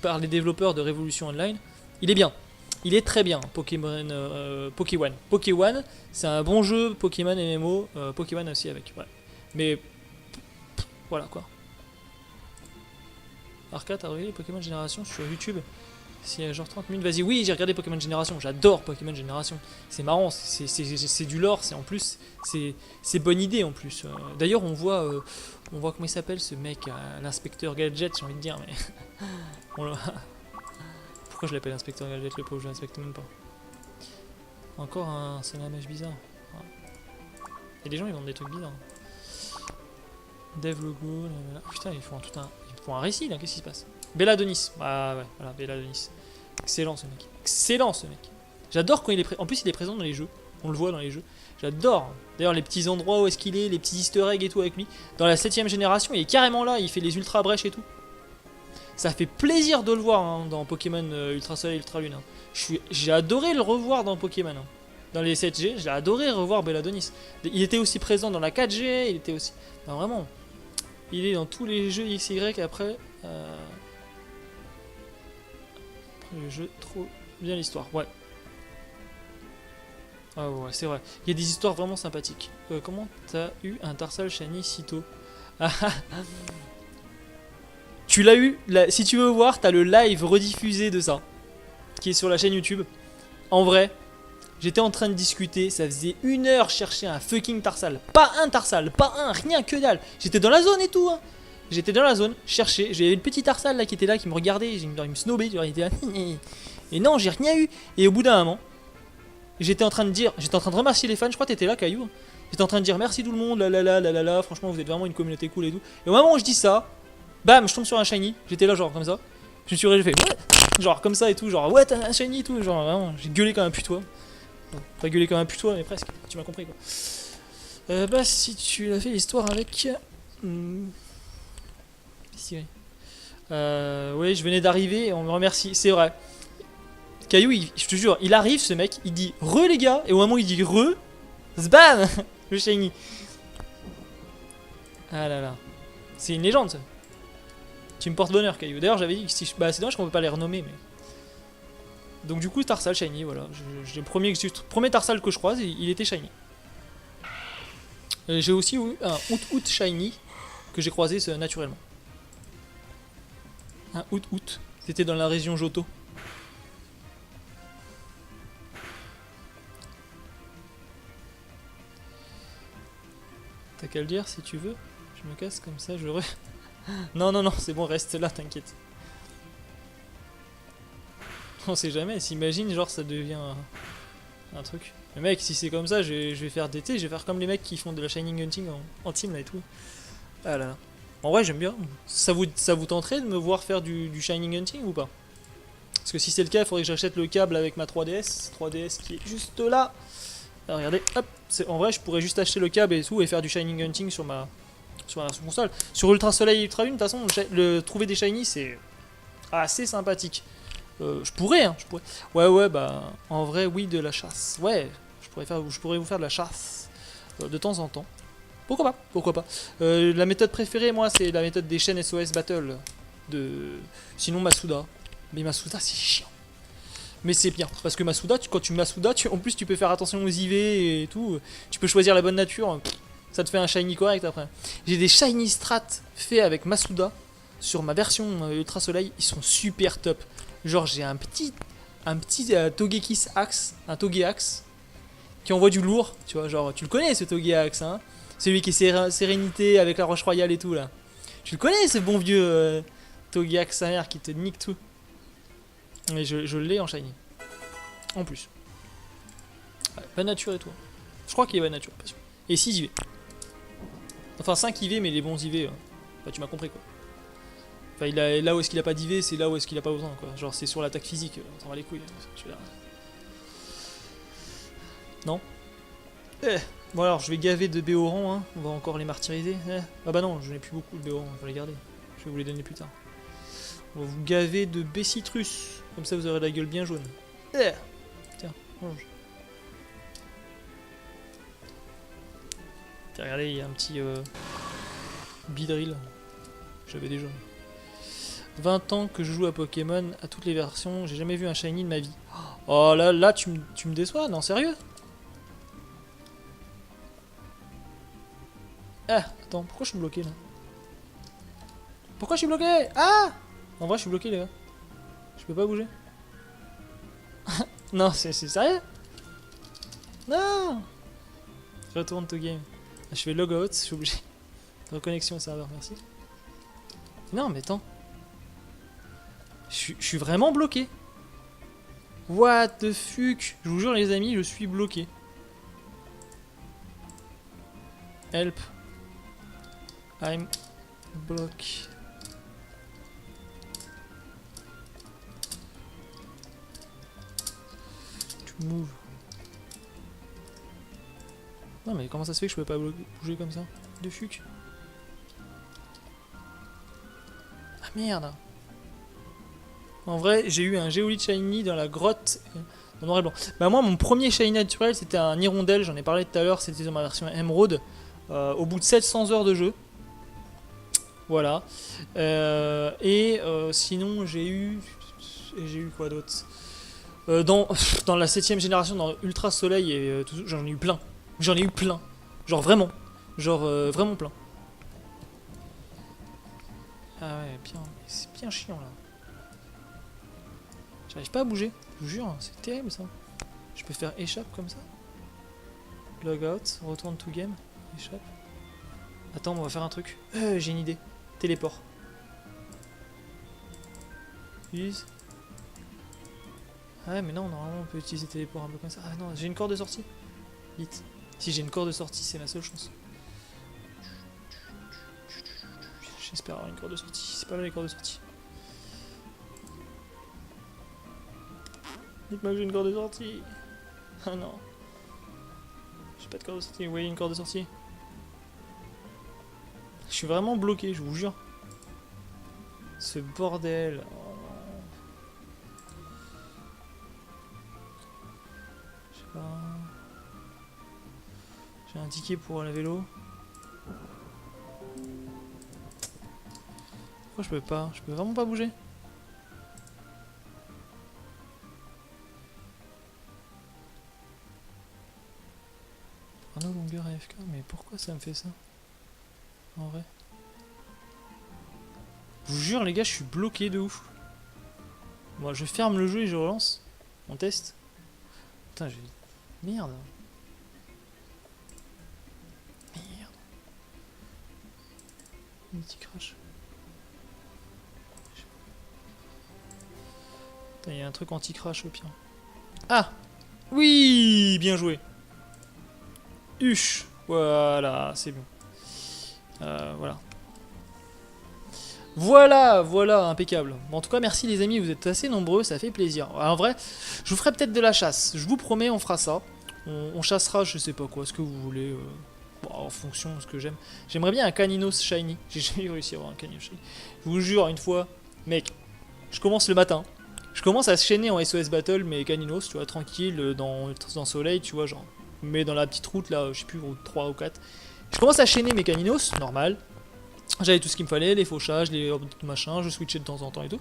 par les développeurs de Révolution Online, il est bien. Il est très bien, Pokémon Poké One. Poké One, c'est un bon jeu Pokémon MMO, Pokémon aussi avec. Ouais. Mais voilà quoi. Arca, t'as regardé Pokémon Génération sur YouTube? Si genre 30 minutes, vas-y. Oui, j'ai regardé Pokémon Génération. J'adore Pokémon Génération. C'est marrant, c'est du lore, c'est en plus, c'est bonne idée en plus. D'ailleurs, on voit comment il s'appelle ce mec, l'inspecteur Gadget, j'ai envie de dire, mais pourquoi je l'appelle inspecteur Gadget, le pauvre, je l'inspecte même pas. Encore un salamèche bizarre. Et les gens ils vendent des trucs bizarres. Dev logo, oh, putain, ils font un récit là, qu'est-ce qui se passe? Belladonis, ah ouais, voilà, Belladonis. Excellent ce mec. Excellent ce mec. J'adore quand il est présent. En plus, il est présent dans les jeux. On le voit dans les jeux. J'adore. D'ailleurs, les petits endroits où est-ce qu'il est, les petits easter eggs et tout avec lui. Dans la 7ème génération, il est carrément là. Il fait les ultra brèches et tout. Ça fait plaisir de le voir hein, dans Pokémon Ultra Soleil, Ultra Lune. Hein. J'ai adoré le revoir dans Pokémon. Hein. Dans les 7G, j'ai adoré revoir Belladonis. Il était aussi présent dans la 4G. Il était aussi. Non, vraiment. Il est dans tous les jeux XY après. Le jeu, trop bien l'histoire, ouais. Ah ouais, c'est vrai. Il y a des histoires vraiment sympathiques. Comment t'as eu un Tarsal Shiny si tôt? Tu l'as eu, là, si tu veux voir, t'as le live rediffusé de ça, qui est sur la chaîne YouTube. En vrai, j'étais en train de discuter, ça faisait 1 heure chercher un fucking Tarsal. Pas un Tarsal, pas un, rien que dalle. J'étais dans la zone et tout, hein. J'étais dans la zone, chercher, j'avais une petite Tarsal là qui était là, qui me regardait, il me snobait, il était là. Et non, j'ai rien eu. Et au bout d'un moment, j'étais en train de remercier les fans, je crois que t'étais là, Caillou. J'étais en train de dire merci tout le monde, là, franchement vous êtes vraiment une communauté cool et tout. Et au moment où je dis ça, bam, je tombe sur un shiny, j'étais là genre comme ça. Je me suis réveillé, j'ai fait genre comme ça et tout, genre ouais t'as un shiny et tout, genre vraiment, j'ai gueulé comme un putois. Bon, pas gueulé comme un putois, mais presque, tu m'as compris quoi. Bah si tu l'as fait l'histoire avec... oui, je venais d'arriver et on me remercie, c'est vrai. Caillou, je te jure, il arrive ce mec, il dit re les gars, et au moment où il dit re, zbam, le shiny. Ah là là, c'est une légende ça. Tu me portes bonheur Caillou. D'ailleurs j'avais dit que si bah c'est dommage qu'on peut pas les renommer mais. Donc du coup Tarsal shiny, voilà. J'ai le premier Tarsal que je croise, il était shiny. J'ai aussi eu un Out shiny que j'ai croisé naturellement. Un Out, c'était dans la région Johto. T'as qu'à le dire si tu veux. Je me casse comme ça, je Non, c'est bon, reste là, t'inquiète. On sait jamais, s'imagine, genre ça devient un truc. Mais mec, si c'est comme ça, je vais faire d'été, je vais faire comme les mecs qui font de la Shining Hunting en team là et tout. Ah là là. En vrai, j'aime bien. Ça vous tenterait de me voir faire du Shining Hunting ou pas? Parce que si c'est le cas, il faudrait que j'achète le câble avec ma 3DS. 3DS qui est juste là. Alors, regardez, hop. En vrai, je pourrais juste acheter le câble et tout et faire du Shining Hunting sur ma console. Sur Ultra Soleil et Ultra Lune, de toute façon, trouver des shiny, c'est assez sympathique. Je pourrais, hein, je pourrais. Ouais, bah, en vrai, oui, de la chasse. Ouais, Je pourrais vous faire de la chasse de temps en temps. Pourquoi pas, pourquoi pas. La méthode préférée, moi, c'est la méthode des chaînes SOS Battle. Sinon, Masuda. Mais Masuda, c'est chiant. Mais c'est bien, parce que Masuda, quand tu Masuda, en plus, tu peux faire attention aux IV et tout. Tu peux choisir la bonne nature. Ça te fait un shiny correct après. J'ai des shiny strats faits avec Masuda sur ma version Ultra Soleil. Ils sont super top. Genre, j'ai un petit Togekiss Axe, un Togeaxe, qui envoie du lourd. Tu vois, genre, tu le connais ce Togeaxe, hein. Celui qui est sérénité avec la roche royale et tout là. Tu le connais ce bon vieux Togeaxe sa mère qui te nique tout. Mais je l'ai en shiny. En plus. Ouais, bonne nature et tout. Je crois qu'il est bonne nature, pas sûr. Et 6 IV. Enfin 5 IV mais les bons IV. Enfin tu m'as compris quoi. Enfin là où est-ce qu'il a pas d'IV, c'est là où est-ce qu'il a pas besoin quoi. Genre c'est sur l'attaque physique, on s'en va les couilles. Non. Bon alors je vais gaver de Béoran, hein. On va encore les martyriser. Ah bah non, je n'ai plus beaucoup de Béoran, on va les garder. Je vais vous les donner plus tard. On va vous gaver de Bessitrus. Comme ça vous aurez la gueule bien jaune. Tiens, mange. Tiens, regardez, il y a un petit Beedrill. J'avais déjà. 20 ans que je joue à Pokémon, à toutes les versions, j'ai jamais vu un shiny de ma vie. Oh là, tu me déçois, non, sérieux? Ah, attends, pourquoi je suis bloqué là? Pourquoi je suis bloqué? Ah! En vrai, je suis bloqué, les gars. Je peux pas bouger. Non, c'est sérieux? Non! Je retourne to game. Je fais logout, je suis obligé. Reconnexion au serveur, merci. Non, mais attends. Je suis vraiment bloqué. What the fuck? Je vous jure, les amis, je suis bloqué. Help. I'm block. To move. Non mais comment ça se fait que je peux pas bouger comme ça? De fuck. Ah merde. En vrai, j'ai eu un Géolite Shiny dans la grotte en noir et blanc. Bah moi, mon premier Shiny naturel, c'était un Hirondelle, j'en ai parlé tout à l'heure, c'était dans ma version Emerald. Au bout de 700 heures de jeu. Voilà. Sinon, j'ai eu quoi d'autre dans la 7ème génération, dans Ultra Soleil, et j'en ai eu plein. J'en ai eu plein. Genre vraiment. Genre vraiment plein. Ah ouais, bien. C'est bien chiant là. J'arrive pas à bouger. Je vous jure, c'est terrible ça. Je peux faire échappe comme ça. Logout, retourne to game. Échappe. Attends, on va faire un truc. J'ai une idée. Téléport. Use. Ah ouais, mais non, normalement on peut utiliser téléport un peu comme ça. Ah non, j'ai une corde de sortie. Vite. Si j'ai une corde de sortie, c'est ma seule chance. J'espère avoir une corde de sortie. C'est pas là les cordes de sortie. Dites-moi que j'ai une corde de sortie. Ah non. J'ai pas de corde de sortie. Vous voyez une corde de sortie? Je suis vraiment bloqué, je vous jure. Ce bordel. Oh non. Je sais pas. J'ai un ticket pour laver l'eau. Pourquoi je peux pas? Je peux vraiment pas bouger? Chrono longueur AFK, mais pourquoi ça me fait ça? En vrai. Je vous jure les gars, je suis bloqué de ouf. Bon, je ferme le jeu et je relance. On teste. Putain, j'ai... Merde. Merde. Un petit crash. Putain, il y a un truc anti-crash au pire. Ah! Oui! Bien joué. Huche. Voilà, c'est bon. Voilà. Voilà, impeccable. Bon, en tout cas, merci les amis, vous êtes assez nombreux, ça fait plaisir. Alors, en vrai, je vous ferai peut-être de la chasse. Je vous promets, on fera ça. On chassera, je sais pas quoi, ce que vous voulez. Bon, en fonction de ce que j'aime. J'aimerais bien un Caninos Shiny. J'ai jamais réussi à avoir un Caninos Shiny. Je vous jure, une fois, mec, je commence le matin. Je commence à se chaîner en SOS Battle, mais Caninos, tu vois, tranquille, dans Soleil, tu vois, genre. mais dans la petite route là, je sais plus, route 3 ou 4. Je commence à chaîner mes caninos, normal. J'avais tout ce qu'il me fallait, les fauchages, les machins, je switchais de temps en temps et tout.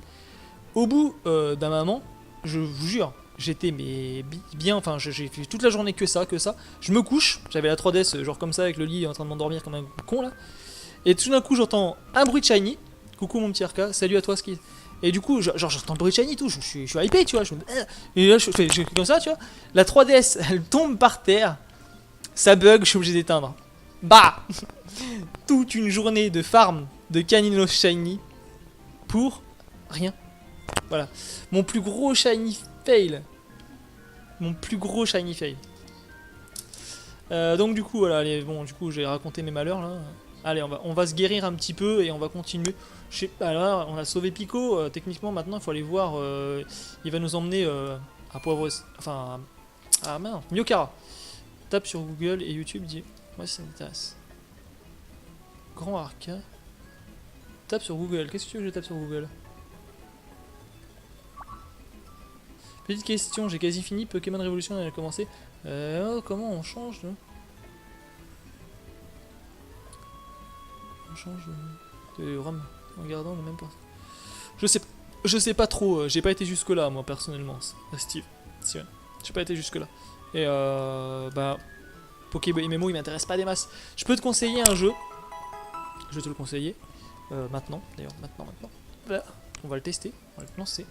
Au bout d'un moment, je vous jure, j'étais mais bien, enfin j'ai fait toute la journée que ça. Je me couche, j'avais la 3DS genre comme ça avec le lit en train de m'endormir comme un con là. Et tout d'un coup j'entends un bruit de shiny. Coucou mon petit RK, salut à toi Ski. Et du coup, genre j'entends le bruit de shiny et tout, je suis hypé, tu vois. Et là je fais comme ça, tu vois. La 3DS elle tombe par terre, ça bug, je suis obligé d'éteindre. Bah toute une journée de farm de Caninos shiny pour rien. Voilà. Mon plus gros shiny fail. Mon plus gros shiny fail. Donc du coup, voilà, allez, bon, du coup, j'ai raconté mes malheurs là. Allez, on va se guérir un petit peu et on va continuer. Alors, on a sauvé Pico. Techniquement, maintenant, il faut aller voir. Il va nous emmener à Poivre. Enfin, à mince, Myokara. Tape sur Google et YouTube, dit. Moi, ça m'intéresse. Grand Arca. Tape sur Google. Qu'est-ce que tu veux que je tape sur Google? Petite question, j'ai quasi fini. Pokémon Révolution, elle a commencé. Comment on change là? On change de ROM en gardant le même pas. Je sais pas trop. J'ai pas été jusque là moi personnellement. Steven. J'ai pas été jusque là. Et bah Pokémon MMO il m'intéresse pas des masses. Je peux te conseiller un jeu. Je vais te le conseiller. Maintenant, d'ailleurs, maintenant. Voilà. On va le tester, on va le lancer.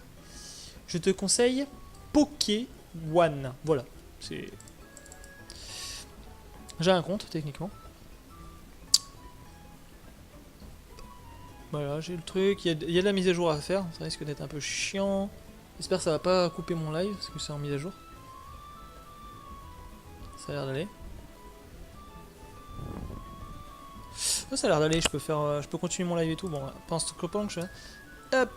Je te conseille Pokémon. Voilà. C'est. J'ai un compte techniquement. Voilà, j'ai le truc. Il y a de la mise à jour à faire. Ça risque d'être un peu chiant. J'espère que ça va pas couper mon live parce que c'est en mise à jour. Ça a l'air d'aller. Oh, ça a l'air d'aller. Je peux continuer mon live et tout. Bon, pendant ce copain que je fais. Hop.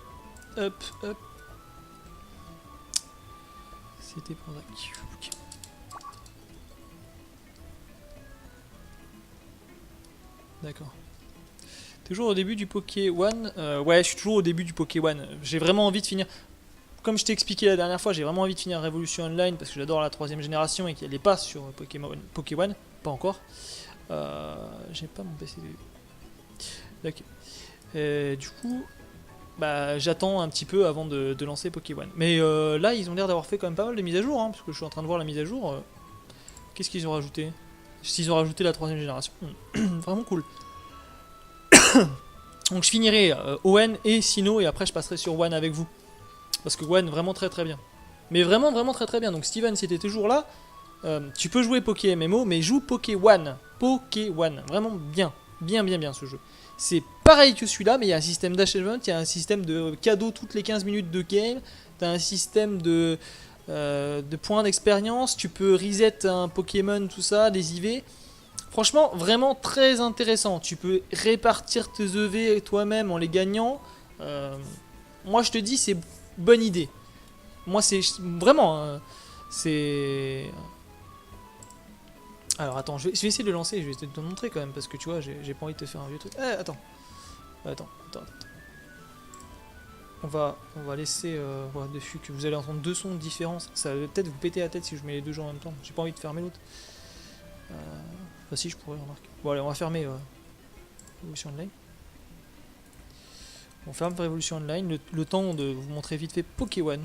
C'était pour ça. Okay. D'accord. Toujours au début du Pokémon. Ouais, je suis toujours au début du Pokémon. J'ai vraiment envie de finir. Comme je t'ai expliqué la dernière fois, j'ai vraiment envie de finir Révolution Online parce que j'adore la 3ème génération et qu'elle n'est pas sur Pokémon. Pas encore. J'ai pas mon PC. D'accord. Du coup, bah, j'attends un petit peu avant de lancer Pokémon. Mais là, ils ont l'air d'avoir fait quand même pas mal de mises à jour, hein, parce que je suis en train de voir la mise à jour. Qu'est-ce qu'ils ont rajouté? S'ils ont rajouté la 3ème génération. Vraiment cool. Donc je finirai ON et Sinnoh et après je passerai sur One avec vous. Parce que One, vraiment très très bien. Mais vraiment très très bien. Donc Steven, si t'es toujours là, tu peux jouer Poké MMO, mais joue Pokémon. Pokémon. Vraiment bien. Bien ce jeu. C'est pareil que celui-là, mais il y a un système d'achèvement, il y a un système de cadeaux toutes les 15 minutes de game, tu as un système de points d'expérience, tu peux reset un Pokémon, tout ça, des IV. Franchement, vraiment très intéressant. Tu peux répartir tes EV toi-même en les gagnant. Moi, je te dis, c'est bonne idée. Moi, c'est vraiment... c'est... Alors attends, je vais essayer de le lancer, je vais essayer de te montrer quand même, parce que tu vois, j'ai pas envie de te faire un vieux truc. Attends. On va laisser voilà, dessus que vous allez entendre deux sons différents. Ça va peut-être vous péter la tête si je mets les deux jeux en même temps. J'ai pas envie de fermer l'autre. Bah si, je pourrais remarquer. Bon allez, on va fermer Révolution Online. On ferme Révolution Online, le temps de vous montrer vite fait Pokémon.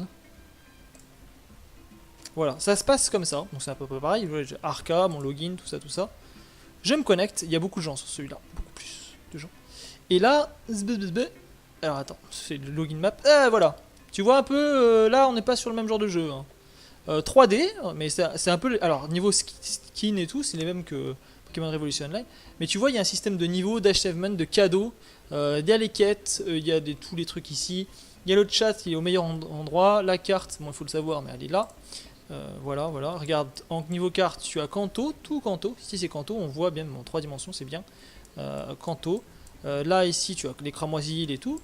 Voilà, ça se passe comme ça, donc c'est à peu près pareil. J'ai Arca, mon login, tout ça. Je me connecte, il y a beaucoup de gens sur celui-là, beaucoup plus de gens. Et là, alors attends, c'est le login map. Voilà, tu vois un peu, là on n'est pas sur le même genre de jeu. Hein. 3D, mais c'est un peu. Alors niveau skin et tout, c'est les mêmes que Pokémon Révolution Online. Mais tu vois, il y a un système de niveau, d'achievement, de cadeaux. Il y a les quêtes, il y a tous les trucs ici. Il y a le chat qui est au meilleur endroit. La carte, bon il faut le savoir, mais elle est là. Voilà. Regarde, en niveau carte, tu as Kanto, tout Kanto. Ici c'est Kanto, on voit bien en 3 dimensions, c'est bien. Kanto. Là, ici, tu as les cramoisilles et tout.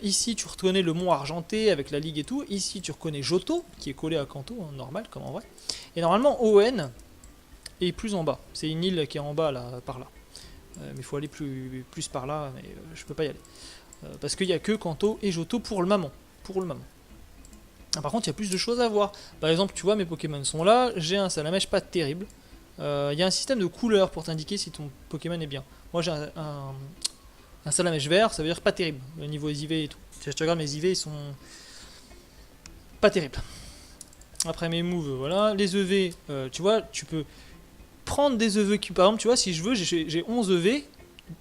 Ici, tu reconnais le mont argenté avec la ligue et tout. Ici, tu reconnais Johto, qui est collé à Kanto, hein, normal, comme en vrai. Et normalement, ON est plus en bas. C'est une île qui est en bas, là, par là. Mais il faut aller plus par là, mais je peux pas y aller. Parce qu'il n'y a que Kanto et Johto pour le moment. Par contre, il y a plus de choses à voir. Par exemple, tu vois, mes Pokémon sont là. J'ai un Salamèche pas terrible. Il y a un système de couleurs pour t'indiquer si ton Pokémon est bien. Moi j'ai un Salamèche vert, ça veut dire pas terrible, au niveau des IV et tout. Si je te regarde mes IV, ils sont pas terribles. Après mes moves, voilà. Les EV, tu vois, tu peux prendre des EV qui, par exemple, tu vois, si je veux, j'ai 11 EV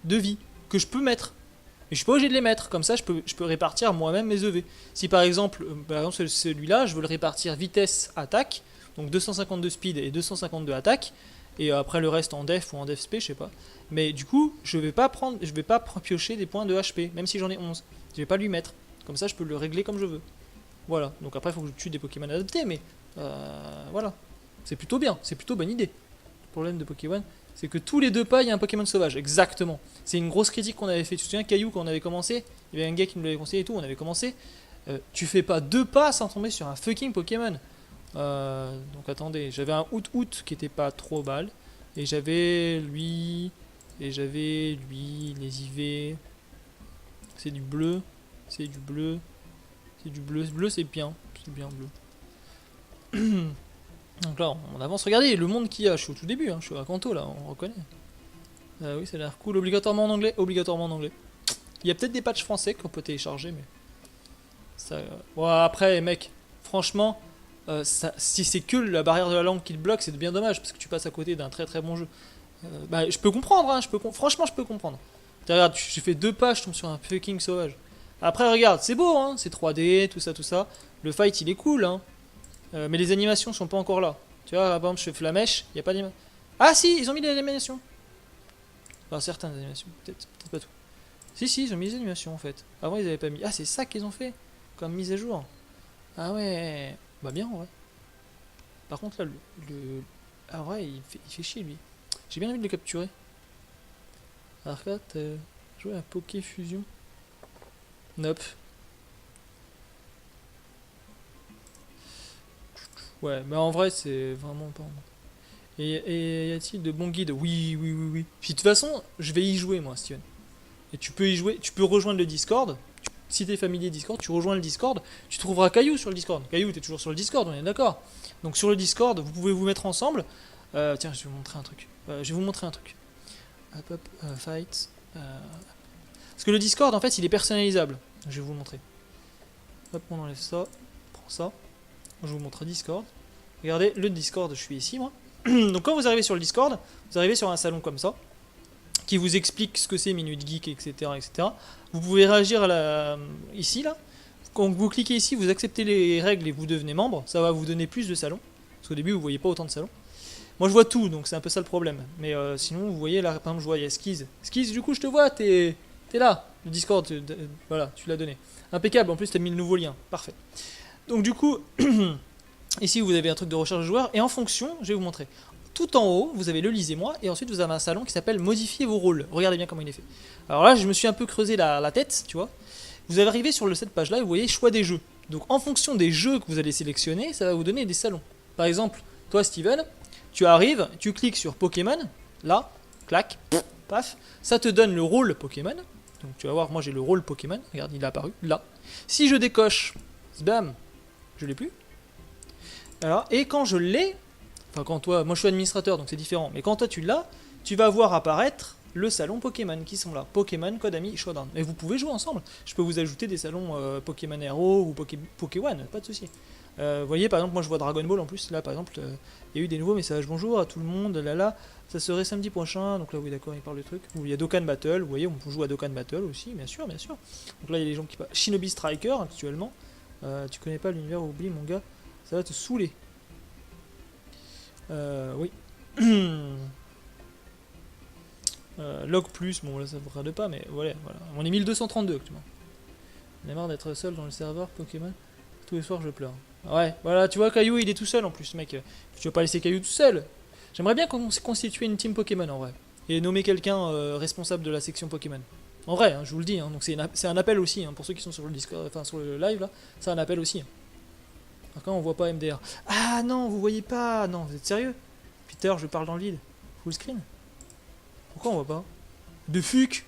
de vie que je peux mettre. Mais je suis pas obligé de les mettre, comme ça je peux répartir moi-même mes EV. Si par exemple celui-là, je veux le répartir vitesse attaque, donc 252 speed et 252 attaque, et après le reste en def ou en def sp, je sais pas. Mais du coup, je vais pas piocher des points de HP, même si j'en ai 11. Je vais pas lui mettre. Comme ça je peux le régler comme je veux. Voilà, donc après il faut que je tue des Pokémon adaptés, mais voilà. C'est plutôt bien, c'est plutôt bonne idée. Le problème de Pokémon, c'est que tous les 2 pas, il y a un Pokémon sauvage. Exactement. C'est une grosse critique qu'on avait fait. Tu te souviens, Caillou, quand on avait commencé, il y avait un gars qui nous l'avait conseillé et tout, on avait commencé. Tu fais pas 2 pas sans tomber sur un fucking Pokémon. Donc attendez, j'avais un Out qui était pas trop mal. Et j'avais lui. Et j'avais lui, les IV. C'est du bleu. C'est du bleu. C'est du bleu. Bleu, c'est bien. C'est bien bleu. Donc là, on avance. Regardez le monde qu'il y a. Je suis au tout début, hein. Je suis à Kanto là, on reconnaît. Oui, ça a l'air cool. Obligatoirement en anglais. Obligatoirement en anglais. Il y a peut-être des patchs français qu'on peut télécharger, mais. Ça, bon, après, mec, franchement, si c'est que la barrière de la langue qui te bloque, c'est bien dommage parce que tu passes à côté d'un très très bon jeu. Bah, je peux comprendre, hein, franchement, je peux comprendre. Regarde, j'ai fait 2 pas, je tombe sur un fucking sauvage. Après, regarde, c'est beau, hein, c'est 3D, tout ça, tout ça. Le fight, il est cool, hein. Mais les animations sont pas encore là. Tu vois, par exemple, je fais Flamèche, il n'y a pas d'animation. Ah si, ils ont mis des animations. Enfin, certaines animations, peut-être pas tout. Si, ils ont mis des animations en fait. Avant, ils avaient pas mis. Ah, c'est ça qu'ils ont fait comme mise à jour. Ah ouais, bah bien en vrai. Par contre, là, ah ouais, il fait chier lui. J'ai bien envie de le capturer. Arcade, jouer à Poké Fusion. Nope. Ouais, mais en vrai, c'est vraiment pas. Et y a-t-il de bons guides? Oui. Puis de toute façon, je vais y jouer moi, Steven. Et tu peux y jouer, tu peux rejoindre le Discord. Si t'es familier Discord, tu rejoins le Discord. Tu trouveras Caillou sur le Discord. Caillou, t'es toujours sur le Discord, on est d'accord. Donc sur le Discord, vous pouvez vous mettre ensemble. Tiens, je vais vous montrer un truc. Hop, fight. Parce que le Discord, en fait, il est personnalisable. Je vais vous le montrer. Hop, on enlève ça. On prend ça. Je vous montre Discord. Regardez, le Discord, je suis ici, moi. Donc quand vous arrivez sur le Discord, vous arrivez sur un salon comme ça, qui vous explique ce que c'est Minute Geek, etc. Vous pouvez réagir ici, là. Quand vous cliquez ici, vous acceptez les règles et vous devenez membre. Ça va vous donner plus de salons. Parce qu'au début, vous voyez pas autant de salons. Moi, je vois tout, donc c'est un peu ça le problème. Mais sinon, vous voyez, là, par exemple, je vois, il y a Skiz. Skiz, du coup, je te vois, t'es là. Le Discord, voilà, tu l'as donné. Impeccable, en plus, t'as mis le nouveau lien. Parfait. Donc, du coup, ici, vous avez un truc de recherche de joueurs. Et en fonction, je vais vous montrer. Tout en haut, vous avez le lisez-moi. Et ensuite, vous avez un salon qui s'appelle modifier vos rôles. Regardez bien comment il est fait. Alors là, je me suis un peu creusé la tête, tu vois. Vous allez arriver sur cette page-là et vous voyez choix des jeux. Donc, en fonction des jeux que vous allez sélectionner, ça va vous donner des salons. Par exemple, toi, Steven, tu arrives, tu cliques sur Pokémon. Là, clac, paf. Ça te donne le rôle Pokémon. Donc, tu vas voir, moi, j'ai le rôle Pokémon. Regarde, il est apparu là. Si je décoche, bam, je l'ai plus. Alors, et quand je l'ai, enfin quand toi, moi je suis administrateur donc c'est différent, mais quand toi tu l'as, tu vas voir apparaître le salon Pokémon qui sont là. Pokémon, Kodami, Showdown. Et vous pouvez jouer ensemble. Je peux vous ajouter des salons Pokémon Hero ou Pokéone, pas de souci. Vous voyez par exemple, moi je vois Dragon Ball en plus, là par exemple, il y a eu des nouveaux messages. Bonjour à tout le monde, ça serait samedi prochain, donc là oui d'accord, il parle de trucs. Il y a Dokkan Battle, vous voyez, on peut jouer à Dokkan Battle aussi, bien sûr. Donc là il y a des gens qui parlent. Shinobi Striker actuellement. Tu connais pas l'univers, oublie mon gars, ça va te saouler. Oui. Log plus, bon là ça ne regarde pas, mais voilà. On est 1232 actuellement. On est marre d'être seul dans le serveur Pokémon. Tous les soirs je pleure. Ouais, voilà, tu vois, Caillou il est tout seul en plus, mec. Tu vas pas laisser Caillou tout seul. J'aimerais bien qu'on constituer une team Pokémon en vrai. Et nommer quelqu'un responsable de la section Pokémon. En vrai, hein, je vous le dis, hein, donc c'est un appel aussi, hein, pour ceux qui sont sur le Discord, enfin sur le live là, c'est un appel aussi. Hein. Quand on voit pas MDR. Ah non, vous voyez pas. Non, vous êtes sérieux? Peter, je parle dans le vide. Full screen. Pourquoi on voit pas? De fuck.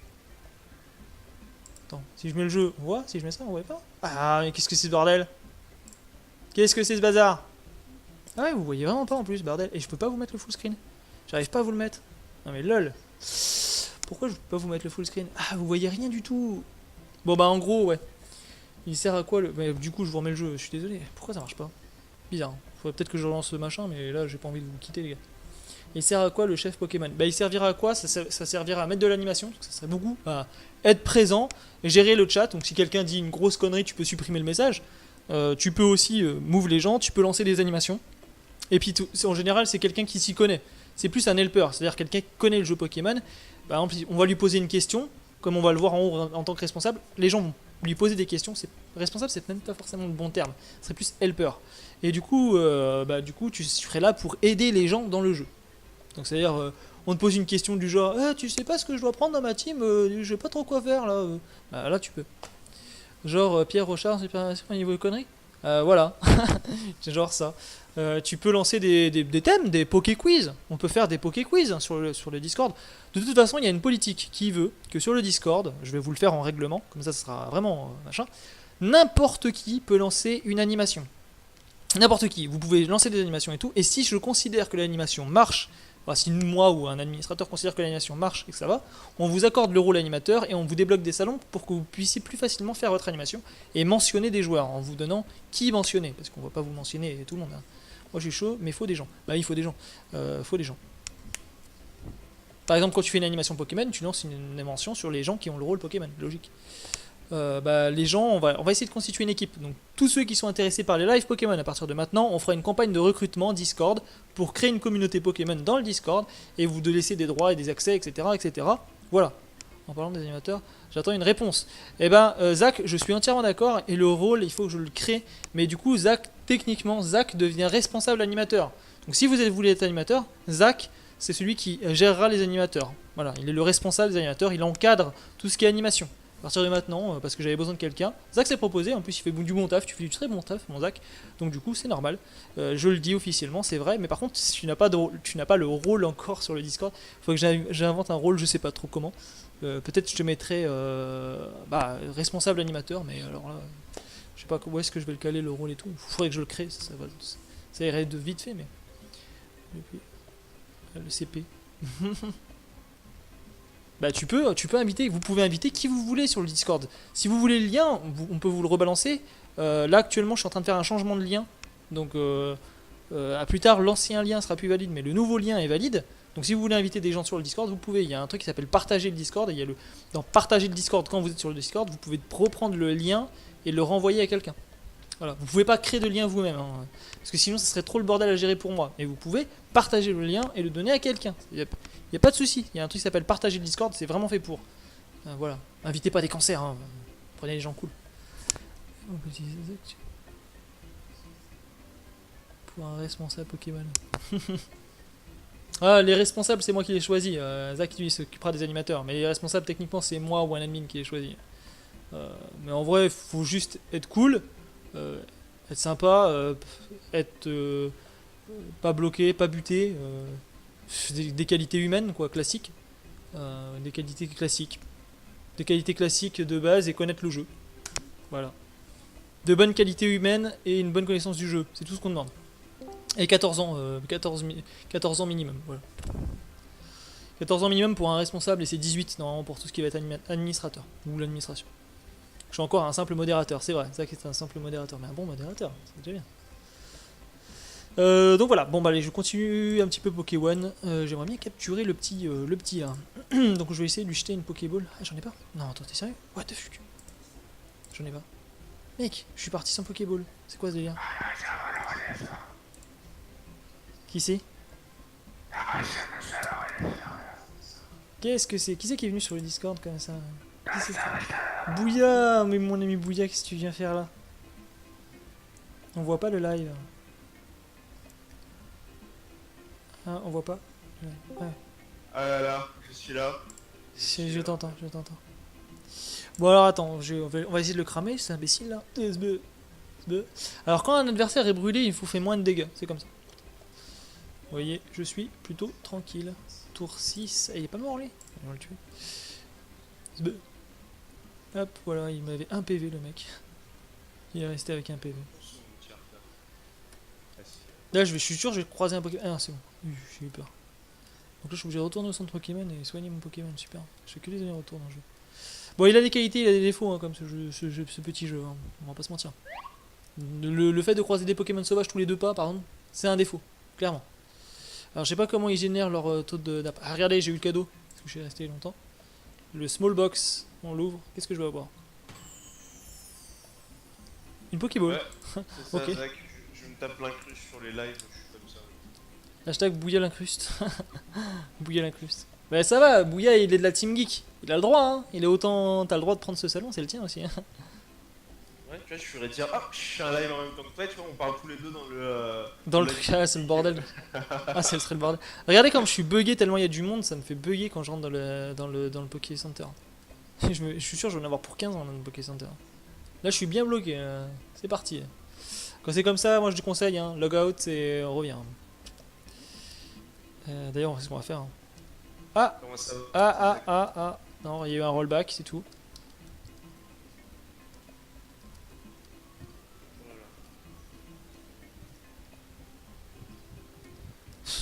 Attends, si je mets le jeu, on voit? Si je mets ça, on voit pas? Ah, mais qu'est-ce que c'est ce bordel? Qu'est-ce que c'est ce bazar? Ah ouais, vous voyez vraiment pas en plus, bordel. Et je peux pas vous mettre le full screen. J'arrive pas à vous le mettre. Non mais lol. Pourquoi je peux pas vous mettre le full screen? Ah, vous voyez rien du tout. Bon bah en gros, ouais. Il sert à quoi le... Bah, du coup, je vous remets le jeu, je suis désolé. Pourquoi ça marche pas? Bizarre. Faudrait peut-être que je relance ce machin, mais là, j'ai pas envie de vous quitter, les gars. Il sert à quoi le chef Pokémon? Bah il servira à quoi? Ça servira à mettre de l'animation, ça serait beaucoup à être présent, gérer le chat, donc si quelqu'un dit une grosse connerie, tu peux supprimer le message. Tu peux aussi move les gens, tu peux lancer des animations. Et puis en général, c'est quelqu'un qui s'y connaît. C'est plus un helper, c'est-à-dire quelqu'un qui connaît le jeu Pokémon. Par exemple, on va lui poser une question, comme on va le voir en haut en tant que responsable, les gens vont lui poser des questions. Responsable, c'est même pas forcément le bon terme, ce serait plus helper. Et du coup, tu serais là pour aider les gens dans le jeu. Donc c'est-à-dire, on te pose une question du genre, tu sais pas ce que je dois prendre dans ma team, je sais pas trop quoi faire là. Bah, là tu peux. Genre Pierre Rochard, c'est pas un niveau de conneries. Voilà, c'est genre ça. Tu peux lancer des thèmes, des poké-quiz. On peut faire des poké-quiz hein, sur le Discord. De toute façon, il y a une politique qui veut que sur le Discord, je vais vous le faire en règlement, comme ça sera vraiment machin, n'importe qui peut lancer une animation. N'importe qui, vous pouvez lancer des animations et tout, et si je considère que l'animation marche, enfin, si moi ou un administrateur considère que l'animation marche et que ça va, on vous accorde le rôle animateur et on vous débloque des salons pour que vous puissiez plus facilement faire votre animation et mentionner des joueurs en vous donnant qui mentionner, parce qu'on va pas vous mentionner tout le monde. Hein. Moi je suis chaud, mais il faut des gens. Bah il faut des gens. Faut des gens. Par exemple, quand tu fais une animation Pokémon, tu lances une mention sur les gens qui ont le rôle Pokémon, logique. Les gens, on va essayer de constituer une équipe. Donc tous ceux qui sont intéressés par les live Pokémon, à partir de maintenant, on fera une campagne de recrutement Discord pour créer une communauté Pokémon dans le Discord et vous de laisser des droits et des accès, etc., etc. Voilà. En parlant des animateurs, j'attends une réponse. Eh ben, Zach, je suis entièrement d'accord et le rôle, il faut que je le crée. Mais du coup, techniquement, Zach devient responsable animateur. Donc si vous voulez être animateur, Zach, c'est celui qui gérera les animateurs. Voilà, il est le responsable des animateurs, il encadre tout ce qui est animation. À partir de maintenant, parce que j'avais besoin de quelqu'un. Zach s'est proposé, en plus il fait du bon taf, tu fais du très bon taf, mon Zach. Donc du coup, c'est normal. Je le dis officiellement, c'est vrai. Mais par contre, si tu n'as pas le rôle encore sur le Discord, il faut que j'invente un rôle, je sais pas trop comment. Peut-être je te mettrai responsable animateur, mais alors là, je sais pas où est-ce que je vais le caler le rôle et tout. Il faudrait que je le crée, ça irait de vite fait, mais. Le CP. Bah tu peux inviter, vous pouvez inviter qui vous voulez sur le Discord. Si vous voulez le lien, on peut vous le rebalancer. Là actuellement je suis en train de faire un changement de lien. Donc à plus tard l'ancien lien sera plus valide mais le nouveau lien est valide. Donc si vous voulez inviter des gens sur le Discord, vous pouvez. Il y a un truc qui s'appelle partager le Discord. Et il y a dans partager le Discord quand vous êtes sur le Discord, vous pouvez reprendre le lien et le renvoyer à quelqu'un. Voilà. Vous pouvez pas créer de lien vous-même. Hein, parce que sinon ça serait trop le bordel à gérer pour moi. Mais vous pouvez partager le lien et le donner à quelqu'un. Il n'y a pas de souci. Il y a un truc qui s'appelle partager le Discord, c'est vraiment fait pour. Voilà. Invitez pas des cancers, hein. Prenez les gens cool. Pour un responsable Pokémon. Ah, les responsables, c'est moi qui les choisis. Zach, lui, s'occupera des animateurs. Mais les responsables, techniquement, c'est moi ou un admin qui les choisit. Mais en vrai, il faut juste être cool, être sympa, être pas bloqué, pas buté. Des qualités humaines, quoi, classiques. Des qualités classiques. Des qualités classiques de base et connaître le jeu. Voilà. De bonnes qualités humaines et une bonne connaissance du jeu. C'est tout ce qu'on demande. Et 14 ans, 14 ans minimum. Voilà. 14 ans minimum pour un responsable et c'est 18 normalement pour tout ce qui va être administrateur ou l'administration. Je suis encore un simple modérateur, c'est vrai. Ça qui est un simple modérateur, mais un bon modérateur, c'est déjà bien. Donc voilà, bon bah allez, je continue un petit peu Pokémon. J'aimerais bien capturer le petit là. Donc je vais essayer de lui jeter une Pokéball. Ah j'en ai pas. Non attends, t'es sérieux? What the fuck? J'en ai pas. Mec, je suis parti sans Pokéball. C'est quoi ce délire? Qui c'est? Qu'est-ce que c'est? Qui c'est qui est venu sur le Discord comme ça? Qui c'est? Bouya! Mais mon ami Bouya, qu'est-ce que tu viens faire là? On voit pas le live. Ah, on voit pas? Ouais. Ah là là, je suis là. Je t'entends, je t'entends. Bon alors attends, on va essayer de le cramer, c'est imbécile là. Alors quand un adversaire est brûlé, il faut faire moins de dégâts, c'est comme ça. Vous voyez, je suis plutôt tranquille. Tour 6, il est pas mort lui? On va le tuer. Hop, voilà, il m'avait 1 PV le mec. Il est resté avec 1 PV. Là je suis sûr que je vais croiser un Pokémon. Ah non c'est bon, j'ai eu peur. Donc là, je suis obligé de retourner au centre Pokémon et soigner mon Pokémon. Super. Je fais que des allers-retours dans le jeu. Bon, il a des qualités, il a des défauts, hein, comme ce petit jeu. Hein. On va pas se mentir. Le fait de croiser des Pokémon sauvages tous les 2 pas, par exemple, c'est un défaut. Clairement. Alors, je sais pas comment ils génèrent leur taux d'app. Ah, regardez, j'ai eu le cadeau. Parce que je suis resté longtemps. Le small box. On l'ouvre. Qu'est-ce que je vais avoir? Une Pokéball. Ouais, c'est ça, Ok. Zach. Je me tape l'incruste sur les lives, je suis comme ça. Hashtag Bouya l'incruste. Bouya l'incruste. Bah ça va, Bouya il est de la team geek. Il a le droit, hein. Il est autant. T'as le droit de prendre ce salon, c'est le tien aussi. Hein. Ouais, tu vois, je ferais dire, ah, je suis un live en même temps que toi, tu vois, on parle tous les deux dans le. Dans le la- truc, ah, c'est le bordel. Ah, ce serait le bordel. Regardez comme je suis bugué tellement il y a du monde, ça me fait bugger quand je rentre dans le Poké Center. Je suis sûr que je vais en avoir pour 15 ans dans le Poké Center. Là, je suis bien bloqué. C'est parti. Quand c'est comme ça, moi je te conseille, hein, log out et on revient. D'ailleurs, c'est ce qu'on va faire. Hein. Ah, Comment ça va ah. Non, il y a eu un rollback, c'est tout.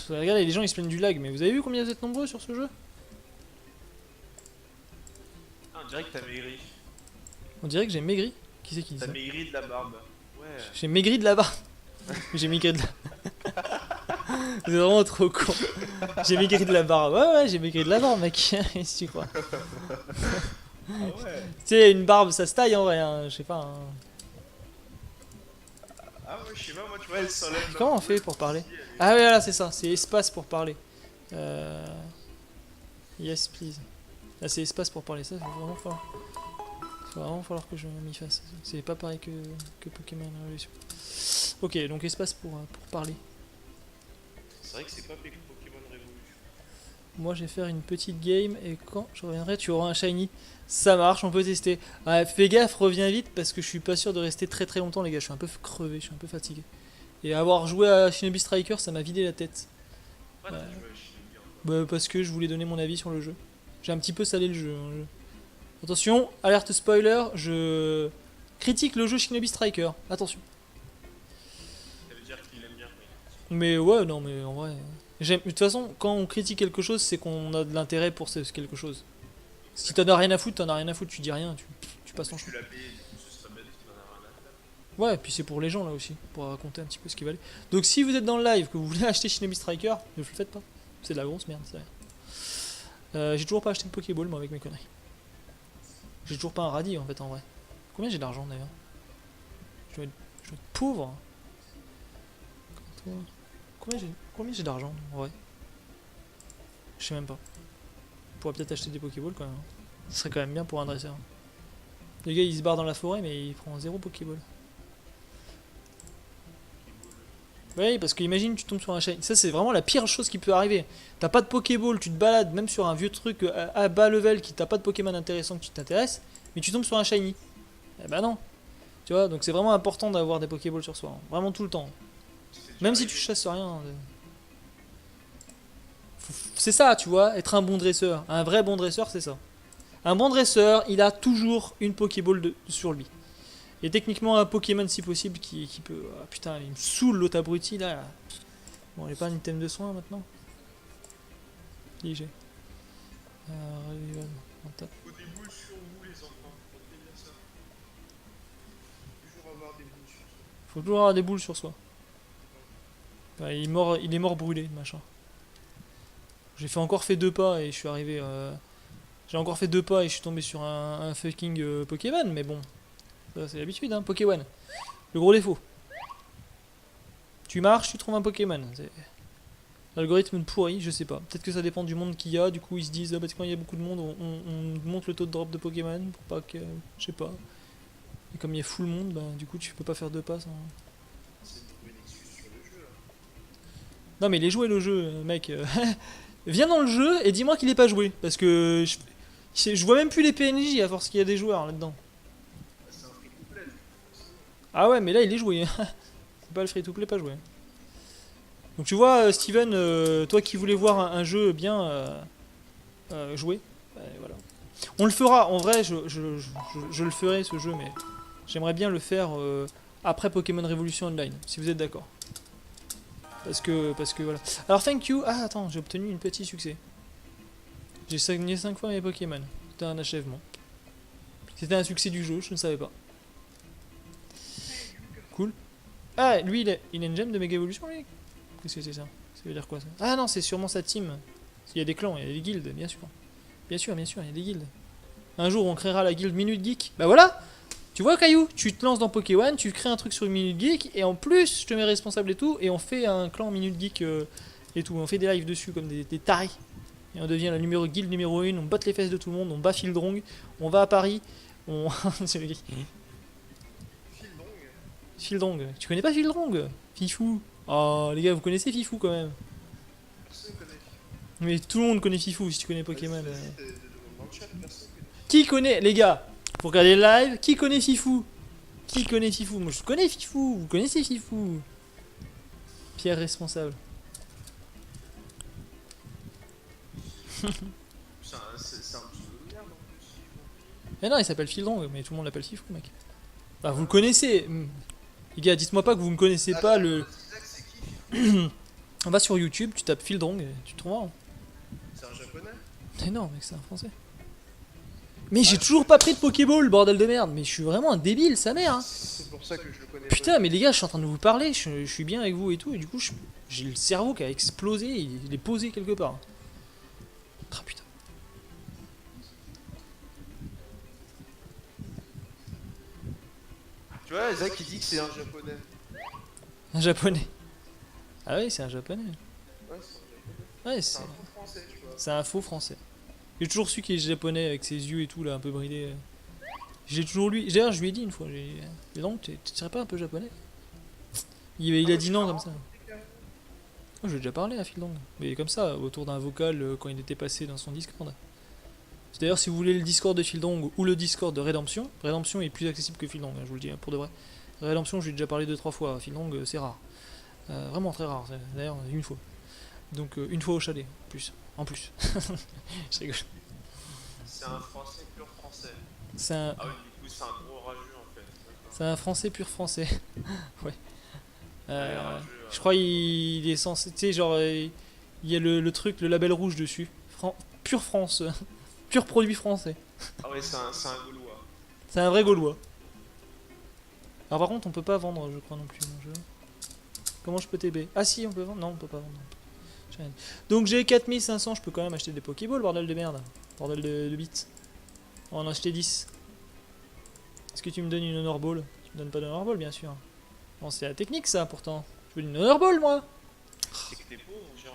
Voilà. Regardez, les gens ils se plaignent du lag, mais vous avez vu combien vous êtes nombreux sur ce jeu? Ah, on dirait que t'as maigri. On dirait que j'ai maigri. Qui c'est qui dit T'as ça? maigri de la barbe. Ouais. J'ai maigri de la barbe. J'ai maigri de la... Vous êtes vraiment trop con. J'ai maigri de la barbe. Ouais, j'ai maigri de la barbe, mec. Qu'est-ce que tu crois? Ah ouais. Tu sais, une barbe, ça se taille en vrai. Hein. Je sais pas. Hein. Ah ouais, je sais pas, moi, tu vois, elle s'enlève. Comment on fait pour parler? Ah ouais, voilà, c'est ça. C'est espace pour parler. Yes, please. Là, c'est espace pour parler. Ça, il faut vraiment falloir que je m'y fasse. C'est pas pareil que Pokémon Révolution. Ok, donc espace pour parler. C'est vrai que c'est pas Pokémon Révolution. Moi, je vais faire une petite game et quand je reviendrai, tu auras un shiny. Ça marche, on peut tester. Ouais, fais gaffe, reviens vite parce que je suis pas sûr de rester très très longtemps, les gars. Je suis un peu crevé, je suis un peu fatigué. Et avoir joué à Shinobi Striker, ça m'a vidé la tête. Pourquoi Ouais. t'as joué à Shinobi encore Bah, parce que je voulais donner mon avis sur le jeu. J'ai un petit peu salé le jeu. Hein. Attention, alerte spoiler, je critique le jeu Shinobi Striker. Attention. Ça veut dire qu'il aime bien. Mais ouais, non, mais en vrai. De toute façon, quand on critique quelque chose, c'est qu'on a de l'intérêt pour quelque chose. Si t'en as rien à foutre, t'en as rien à foutre, tu dis rien, tu passes ton Tu chemin. l'as payé, du coup, ce serait bête qu'il en a rien à faire. Ouais, et puis c'est pour les gens là aussi, pour raconter un petit peu ce qu'il valait. Donc si vous êtes dans le live, que vous voulez acheter Shinobi Striker, ne le faites pas. C'est de la grosse merde, c'est rien. J'ai toujours pas acheté de Pokéball moi avec mes conneries. J'ai toujours pas un radis en fait en vrai. Combien j'ai d'argent d'ailleurs? Je dois être pauvre. Combien j'ai d'argent en vrai? Je sais même pas. On pourrait peut-être acheter des Pokéballs quand même. Hein. Ce serait quand même bien pour un dresseur. Le gars il se barre dans la forêt mais il prend 0 Pokéball. Oui, parce que imagine tu tombes sur un shiny. Ça c'est vraiment la pire chose qui peut arriver. T'as pas de Pokéball, tu te balades même sur un vieux truc à bas level qui t'a pas de Pokémon intéressant qui t'intéresse, mais tu tombes sur un shiny. Eh ben non. Tu vois, donc c'est vraiment important d'avoir des Pokéballs sur soi. Hein. Vraiment tout le temps. Même si tu chasses rien. C'est ça, tu vois, être un bon dresseur. Un vrai bon dresseur, c'est ça. Un bon dresseur, il a toujours une Pokéball sur lui. Et techniquement un Pokémon si possible qui peut... Ah, putain, il me saoule l'autre abruti là. Bon, il n'est pas un item de soin maintenant. Léger. On tape. Faut des boules sur vous, les enfants. Faut bien ça. Toujours avoir des boules sur soi. Faut toujours avoir des boules sur soi. Bah, il est mort brûlé, machin. J'ai encore fait 2 pas et je suis arrivé... J'ai encore fait 2 pas et je suis tombé sur un fucking Pokémon, mais bon. Ça, c'est l'habitude, hein, Pokémon. Le gros défaut. Tu marches, tu trouves un Pokémon. L'algorithme pourri, je sais pas. Peut-être que ça dépend du monde qu'il y a, du coup ils se disent, ah bah quand il y a beaucoup de monde, on monte le taux de drop de Pokémon pour pas que... Je sais pas. Et comme il y a full monde, bah du coup tu peux pas faire 2 pas sans... C'est de trouver une excuse sur le jeu là. Non mais il est joué le jeu, mec. Viens dans le jeu et dis-moi qu'il est pas joué. Parce que je vois même plus les PNJ à force qu'il y a des joueurs là-dedans. Bah, c'est un free to play. Ah ouais mais là il est joué. C'est pas le free to play pas joué. Donc tu vois Steven, toi qui voulais voir un jeu bien joué, bah, voilà. On le fera, en vrai je le ferai ce jeu mais j'aimerais bien le faire après Pokémon Révolution Online, si vous êtes d'accord. Parce que voilà. Alors thank you. Ah attends, j'ai obtenu un petit succès. J'ai sagné 5 fois mes Pokémon. C'était un achèvement. C'était un succès du jeu, je ne savais pas. Cool. Ah, lui il a une gemme de méga évolution lui. Qu'est-ce que c'est ça? Ça veut dire quoi ça? Ah non, c'est sûrement sa team. Il y a des clans, il y a des guildes, bien sûr. Bien sûr, il y a des guildes. Un jour on créera la guilde Minute Geek. Bah voilà. Tu vois Caillou, tu te lances dans Pokémon, tu crées un truc sur Minute Geek et en plus je te mets responsable et tout et on fait un clan Minute Geek et tout. On fait des lives dessus comme des tarés. Et on devient la guilde numéro 1, on botte les fesses de tout le monde, on bat Fildrong, on va à Paris, on... C'est le gars. Fildong. Fildrong, tu connais pas Fildrong? Fifou. Oh les gars, vous connaissez Fifou quand même. Personne connaît. Mais tout le monde connaît Fifou si tu connais Pokémon. Vas-y, de demande dans le chat, personne connaît. Qui connaît, les gars, pour regarder le live, qui connaît Fifou? Qui connaît Fifou? Moi je connais Fifou, vous connaissez Fifou? Pierre responsable. C'est un pseudo de merde en plus. Eh non, il s'appelle Fildrong, mais tout le monde l'appelle Fifou, mec. Bah vous le connaissez. Les gars, dites-moi pas que vous ne connaissez pas le... Isaac, c'est qui Fifou? On va sur YouTube, tu tapes Fildrong, et tu te trouveras. C'est un japonais? Mais non, mec, c'est un français. Mais j'ai toujours pas pris de Pokéball, bordel de merde. Mais je suis vraiment un débile, sa mère. Hein. C'est pour ça que je le connais Putain, mais les gars, je suis en train de vous parler, je suis bien avec vous et tout, et du coup, j'ai le cerveau qui a explosé, il est posé quelque part. Ah putain. pas. Tu vois, Isaac il dit que c'est un japonais. Un japonais. Ah oui, c'est un japonais. Ouais, c'est un japonais. Ouais, C'est c'est un faux français, tu vois. c'est un faux français. J'ai toujours su qu'il est japonais avec ses yeux et tout, là, un peu bridés. J'ai toujours lui. D'ailleurs, je lui ai dit une fois, mais donc, tu serais pas un peu japonais? Il a dit non comme ça. Oh, j'ai déjà parlé à Fildong. Mais comme ça, autour d'un vocal quand il était passé dans son Discord. D'ailleurs, si vous voulez le Discord de Fildong ou le Discord de Redemption, Redemption est plus accessible que Fildong, hein, je vous le dis, hein, pour de vrai. Redemption, j'ai déjà parlé 2-3 fois. Fildong, c'est rare. Vraiment très rare, d'ailleurs, une fois. Donc, une fois au chalet, en plus. Je rigole. C'est un français pur français. C'est un, Ah oui, du coup, c'est un gros rageux en fait. D'accord. c'est un français pur français. Ouais. Ouais, rageux, Je crois il est censé. Tu sais, genre, il y a le truc, le label rouge dessus. Pure France. Pur produit français. Ah ouais, c'est un Gaulois. C'est un vrai Gaulois. Alors par contre, on peut pas vendre, je crois non plus mon jeu. Comment je peux TB? Ah si, on peut vendre. Non, on peut pas vendre. J'ai rien dit. Donc j'ai 4500, je peux quand même acheter des Pokéballs, bordel de merde. Bordel de bits. On va en acheter 10. Est-ce que tu me donnes une Honor Ball? Tu me donnes pas d'Honor Ball, bien sûr. Bon, c'est la technique ça pourtant. Je veux une Honor Ball moi. C'est que t'es pauvre, j'ai